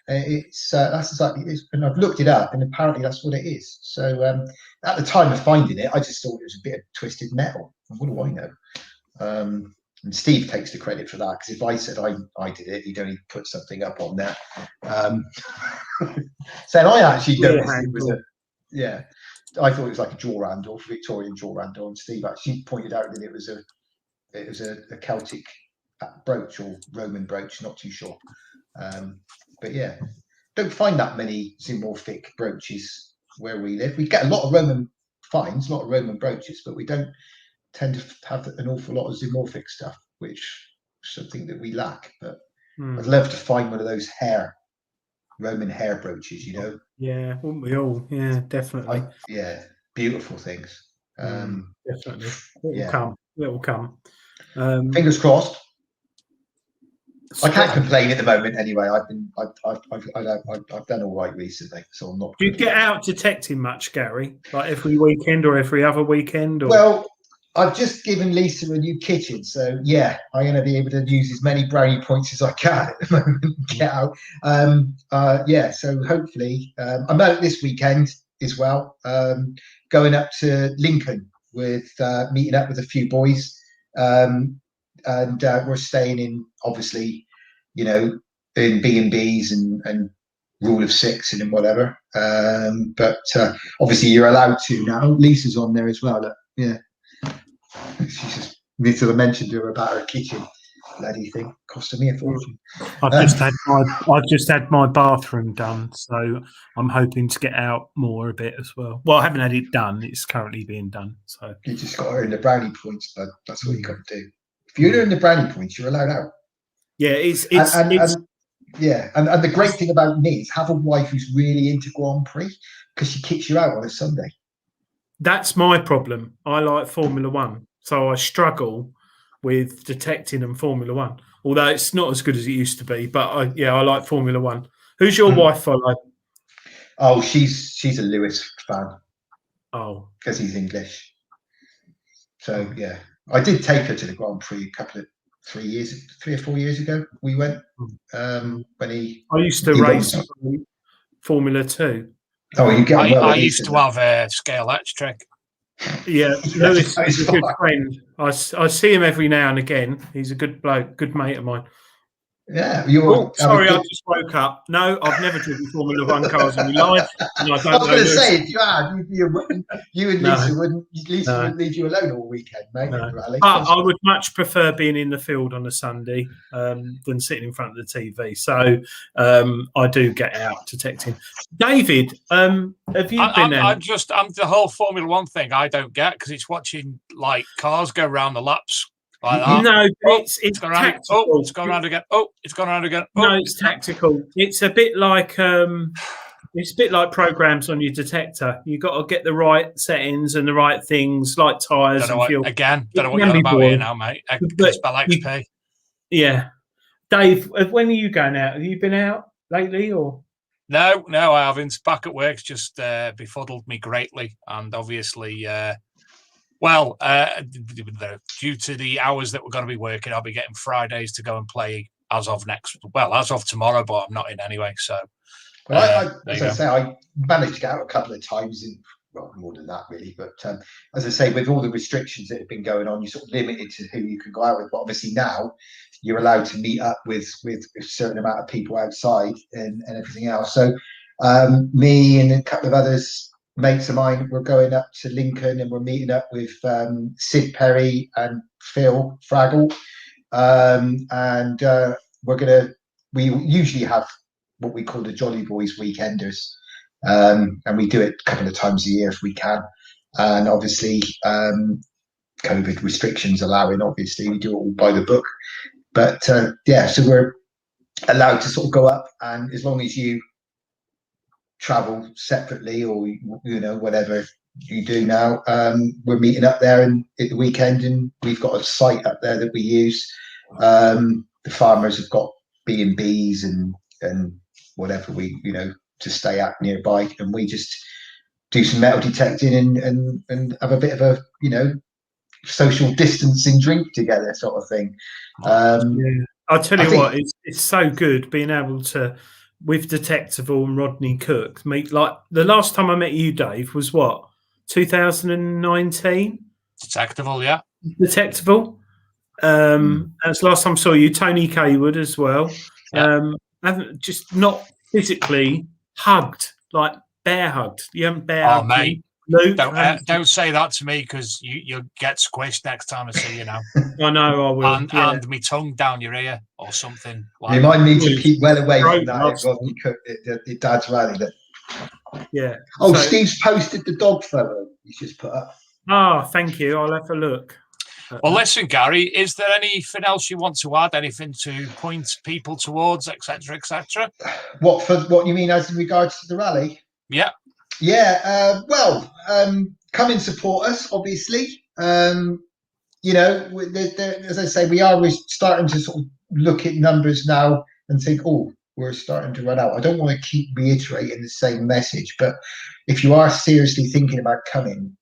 It's that's exactly it is. And I've looked it up, and apparently that's what it is. So at the time of finding it, I just thought it was a bit of twisted metal. What do I know? And Steve takes the credit for that, because if I said I did it, he'd only put something up on there. So I actually noticed it was I thought it was like a jaw handle, Victorian jaw handle, and Steve actually pointed out that it was a Celtic brooch or Roman brooch, not too sure. But yeah, don't find that many zoomorphic brooches where we live. We get a lot of Roman finds, a lot of Roman brooches, but we don't tend to have an awful lot of zoomorphic stuff, which is something that we lack. But I'd love to find one of those Roman hair brooches, Yeah, wouldn't we all? Yeah, definitely. Beautiful things. Definitely. It will come. Fingers crossed. I can't complain at the moment anyway. I've done all right recently, so I'm not. Do you get out detecting much, Gary? Like every weekend or every other weekend? Or? Well, I've just given Lisa a new kitchen, so yeah, I'm going to be able to use as many brownie points as I can at the moment. Get out. So hopefully, I'm out this weekend as well. Going up to Lincoln with meeting up with a few boys, and we're staying in, obviously, in B&Bs and rule of six and whatever. But obviously, you're allowed to now. Lisa's on there as well. Yeah. She just needs to mention to her about her kitchen. Bloody thing costing me a fortune. I've just had my bathroom done, so I'm hoping to get out more a bit as well. Well, I haven't had it done; it's currently being done. So you just got to earn the brownie points, bud. That's what you got to do. If you earn the brownie points, you're allowed out. Yeah, and the great thing about me is have a wife who's really into Grand Prix, because she kicks you out on a Sunday. That's my problem. I like Formula One, so I struggle with detecting and Formula One. Although it's not as good as it used to be, but I like Formula One. Who's your wife follow? Oh, she's a Lewis fan. Oh, because he's English. So yeah, I did take her to the Grand Prix a couple of 3 or 4 years ago. We went when I used to race Formula 2. Oh, you get I used to have a Scale Electric. Yeah, Lewis is a good friend. I see him every now and again. He's a good bloke, good mate of mine. Yeah, you Oh, sorry, I just woke up. No, I've never driven Formula One cars in my life, and I don't I was going to know say, if you had, you and Lisa No. wouldn't. Lisa No. wouldn't leave you alone all weekend, mate. No. At the rally. I would much prefer being in the field on a Sunday than sitting in front of the TV. So I do get out detecting. David, have you been out? I'm the whole Formula One thing. I don't get because it's watching like cars go around the laps like that. No, it's gone tactical. around, it's gone around again. Oh, it's gone around again. Oh, No, it's tactical. It's a bit like programs on your detector. You've got to get the right settings and the right things, like tyres and fuel. Don't know what you're on about here now, mate. Spell XP. Yeah, Dave, when are you going out? Have you been out lately, or? No, I haven't. Back at work's just befuddled me greatly, and obviously, due to the hours that we're going to be working, I'll be getting Fridays to go and play as of tomorrow, but I'm not in anyway. So, well, as I say, I managed to get out a couple of times, well, more than that really. But as I say, with all the restrictions that have been going on, you're sort of limited to who you can go out with. But obviously now you're allowed to meet up with a certain amount of people outside and everything else. So me and a couple of others, mates of mine, we're going up to Lincoln and we're meeting up with Sid Perry and Phil Fraggle, and we usually have what we call the Jolly Boys Weekenders, and we do it a couple of times a year if we can, and obviously COVID restrictions allowing, obviously we do it all by the book, but so we're allowed to sort of go up, and as long as you travel separately or whatever you do now, we're meeting up there and at the weekend, and we've got a site up there that we use. The farmers have got B&Bs and whatever we to stay at nearby, and we just do some metal detecting and have a bit of a social distancing drink together sort of thing. I'll tell you what, it's so good being able to, with Detectable and Rodney Cook, meet. Like the last time I met you, Dave, was what, 2019? Detectable, yeah. Detectable. That's the last time I saw you. Tony Kaywood as well. Yeah. Haven't just not physically hugged, like bear hugged. You haven't bear hugged. Oh, mate. Luke, Don't say that to me, because you'll get squished next time I see you now. I know I will. And me tongue down your ear or something. Like remind me to keep well away from that. Rodney Cook, the dad's rally. Yeah. Oh, so, Steve's posted the dog photo he's just put up. Oh, thank you. I'll have a look. Well, listen, Gary, is there anything else you want to add? Anything to point people towards, etc., etc.? What you mean as in regards to the rally? Yeah. Yeah. Come and support us, obviously. As I say, we are starting to sort of look at numbers now and think, oh, we're starting to run out. I don't want to keep reiterating the same message, but if you are seriously thinking about coming,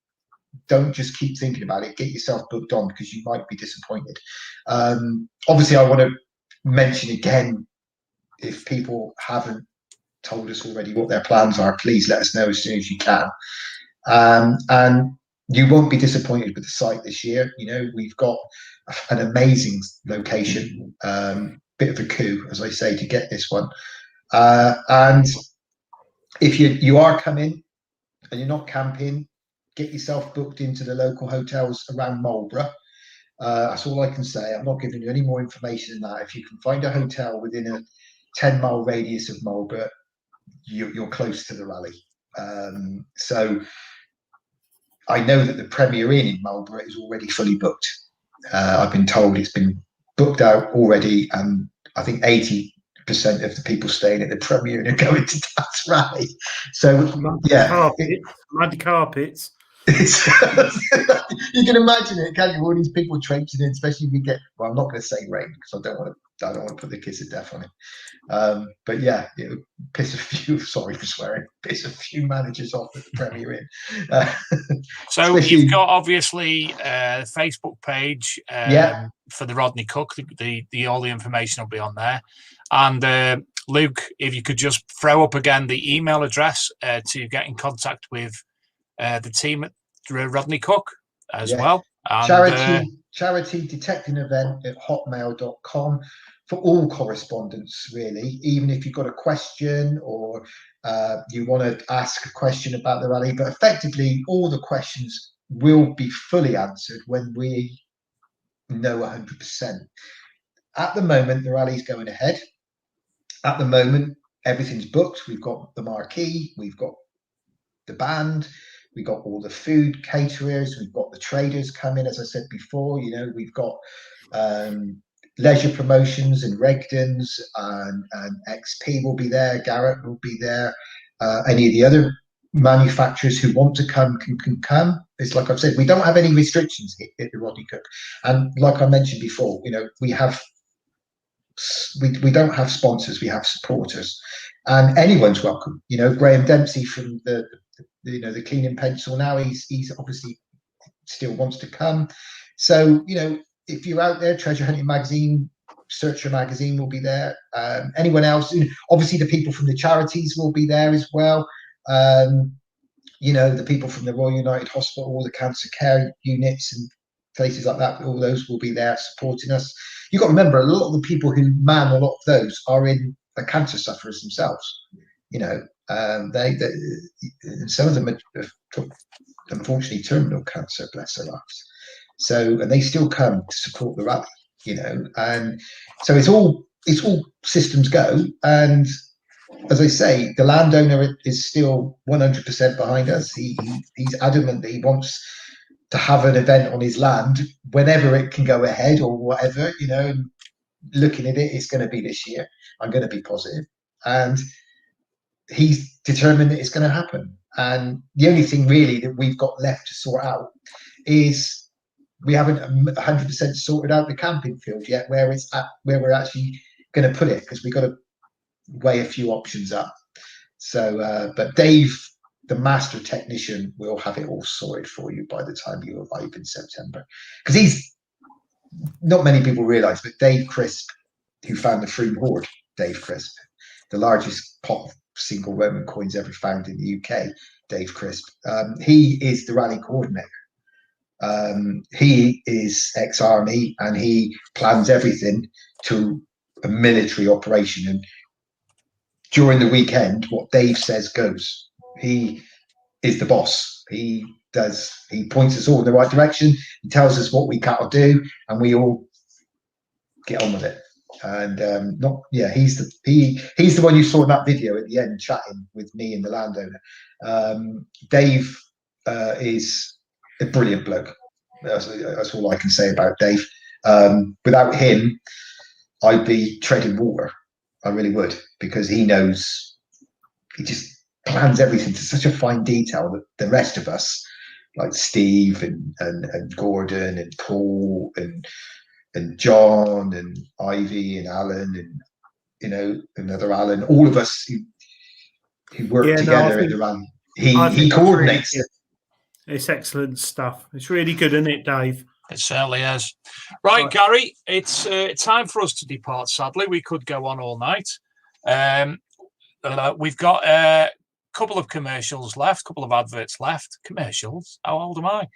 don't just keep thinking about it. Get yourself booked on, because you might be disappointed. Obviously, I want to mention again, if people haven't told us already what their plans are, please let us know as soon as you can. And you won't be disappointed with the site this year. We've got an amazing location, bit of a coup, as I say, to get this one. And if you are coming and you're not camping, get yourself booked into the local hotels around Marlborough. That's all I can say. I'm not giving you any more information than that. If you can find a hotel within a 10-mile radius of Marlborough, you're close to the rally. So I know that the Premier Inn in Marlborough is already fully booked. I've been told it's been booked out already, and I think 80% of the people staying at the Premier Inn are going to that rally. So mud carpets. You can imagine it, can't you? All these people traipsing in, especially if we get. Well, I'm not going to say rain, because I don't want to put the kiss of death on it. But yeah, it would piss a few. Sorry for swearing. Piss a few managers off at the Premier Inn. So you've got obviously the Facebook page for the Rodney Cook. The all the information will be on there. And Luke, if you could just throw up again the email address to get in contact with the team at Rodney Cook as well. And, charity detecting event at hotmail.com. for all correspondence, really, even if you've got a question or you want to ask a question about the rally. But effectively, all the questions will be fully answered when we know 100%. At the moment, the rally's going ahead. At the moment, everything's booked. We've got the marquee, we've got the band, we've got all the food caterers, we've got the traders coming, as I said before. You know, we've got leisure promotions and Regdens, and XP will be there, Garrett will be there, any of the other manufacturers who want to come can come. It's like I've said, we don't have any restrictions at the Rodney Cook, and like I mentioned before, you know, we don't have sponsors, we have supporters, and anyone's welcome. You know, Graham Dempsey from the cleaning pencil now, he's obviously still wants to come. So, you know, if you're out there, Treasure Hunting Magazine, Searcher Magazine will be there. Anyone else, obviously the people from the charities will be there as well. You know, the people from the Royal United Hospital, all the cancer care units and places like that, all those will be there supporting us. You've got to remember, a lot of the people who man a lot of those are cancer sufferers themselves. You know, they some of them have unfortunately terminal cancer, bless their lives. So, and they still come to support the rally, you know, and so it's all systems go. And as I say, the landowner is still 100% behind us. He's adamant that he wants to have an event on his land whenever it can go ahead or whatever, you know. And looking at it, it's going to be this year. I'm going to be positive, and he's determined that it's going to happen. And the only thing really that we've got left to sort out is we haven't 100% sorted out the camping field yet, where we're actually going to put it, because we've got to weigh a few options up. So, but Dave, the master technician, will have it all sorted for you by the time you arrive in September. Because he's, not many people realise, but Dave Crisp, who found the Froome hoard, Dave Crisp, the largest pot of single Roman coins ever found in the UK, Dave Crisp, he is the rally coordinator. He is ex-army, and he plans everything to a military operation. And during the weekend, what Dave says goes. He is the boss. He points us all in the right direction. He tells us what we got to do, and we all get on with it. And he's the one you saw in that video at the end, chatting with me and the landowner. Dave is a brilliant bloke. That's all I can say about Dave. Without him, I'd be treading water. I really would, because he just plans everything to such a fine detail that the rest of us, like Steve and Gordon and Paul and John and Ivy and Alan and, you know, another Alan, all of us who work together in the run. He coordinates it. It's excellent stuff. It's really good, isn't it, Dave? It certainly is. Right, Gary, it's time for us to depart, sadly. We could go on all night. We've got a couple of commercials left, a couple of adverts left. Commercials? How old am I?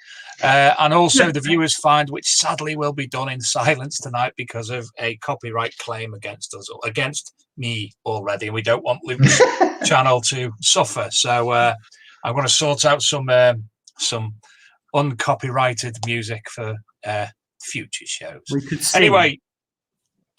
And also the viewers find, which sadly will be done in silence tonight because of a copyright claim against us, or against me already. And we don't want Luke's channel to suffer. So I'm going to sort out some uncopyrighted music for future shows. We could sing. Anyway,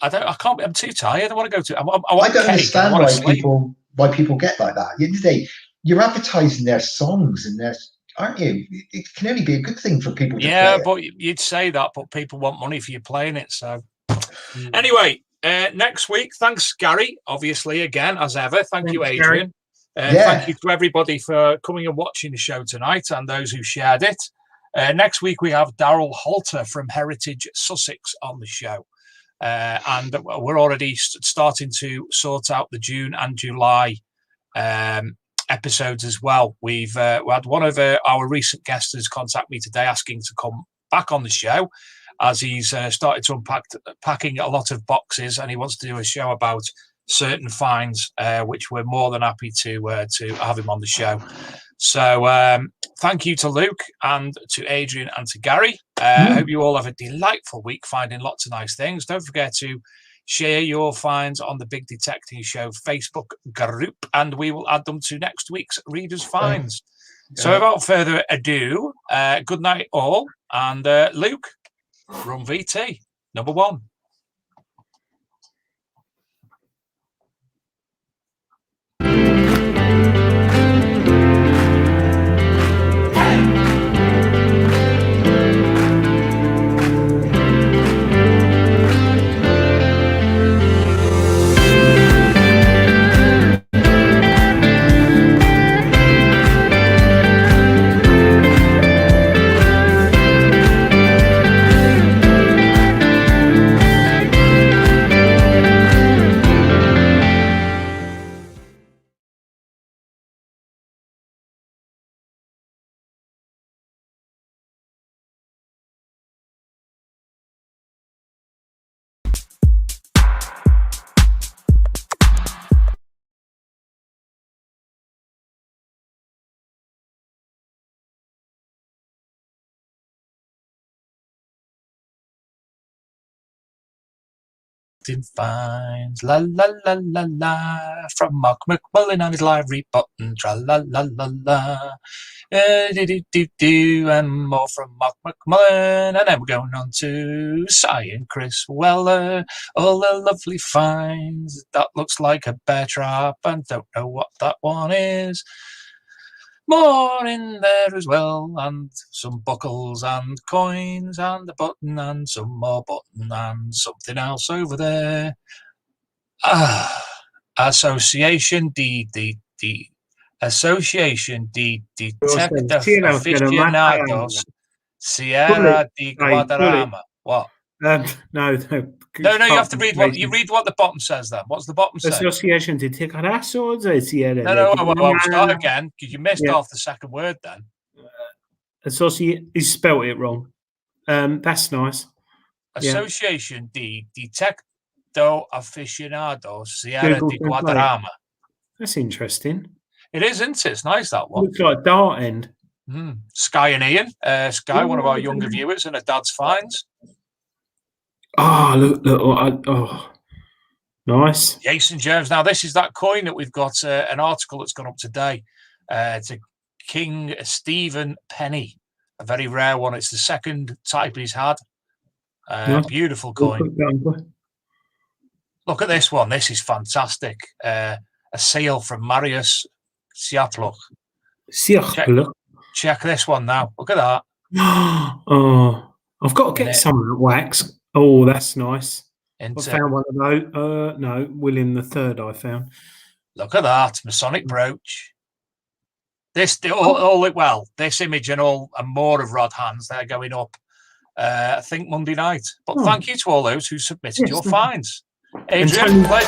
I can't. I'm too tired. I want to go to. I don't understand why people get like that. At the end of the day, you're advertising their songs and their, aren't you? It can only be a good thing for people to play it. But you'd say that, but people want money for you playing it. So anyway, next week, thanks, Gary. Obviously, again, as ever, thank you, Adrian. Thank you to everybody for coming and watching the show tonight, and those who shared it. Next week, we have Daryl Halter from Heritage Sussex on the show. And we're already starting to sort out the June and July episodes as well. We had one of our recent guests has contacted me today asking to come back on the show, as he's started to packing a lot of boxes, and he wants to do a show about certain finds, which we're more than happy to have him on the show. So thank you to Luke and to Adrian and to Gary. I hope you all have a delightful week finding lots of nice things. Don't forget to share your finds on the Big Detecting Show Facebook group, and we will add them to next week's Readers' Finds. So without further ado, good night all, and Luke, run VT, number 1. Finds la la la la la from Mark McMullen on his library button, tra la la la la, do and more from Mark McMullen, and then we're going on to Cy and Chris Weller, all the lovely finds. That looks like a bear trap, and don't know what that one is. More in there as well, and some buckles and coins and a button and some more button and something else over there. Association D Association de Detective Aficionados Sierra de Guadarrama. What? No. No, you have to read what you read. What the bottom says. Then what's the bottom say? Association de Detective Sierra. No. Start again because you missed off the second word. Then he spelt it wrong. That's nice. Association de Detective Aficionados Sierra de Guadarrama. That's interesting. It is, isn't it? It's nice, that one. Looks like Dart End. Sky and Ian. Sky, one of our younger viewers, and her dad's finds. Oh, look. Nice. Jason Jones. Now, this is that coin that we've got an article that's gone up today. It's a King Stephen penny, a very rare one. It's the second type he's had. Beautiful coin. Look at this one. This is fantastic. A seal from Marius Siapluch. Check this one now. Look at that. Oh, I've got to get some of that wax. Oh, that's nice. I found one of those. No, William III I found. Look at that. Masonic brooch. This image and more of Rod Hands, they're going up, I think, Monday night. But thank you to all those who submitted your finds. Adrian, play.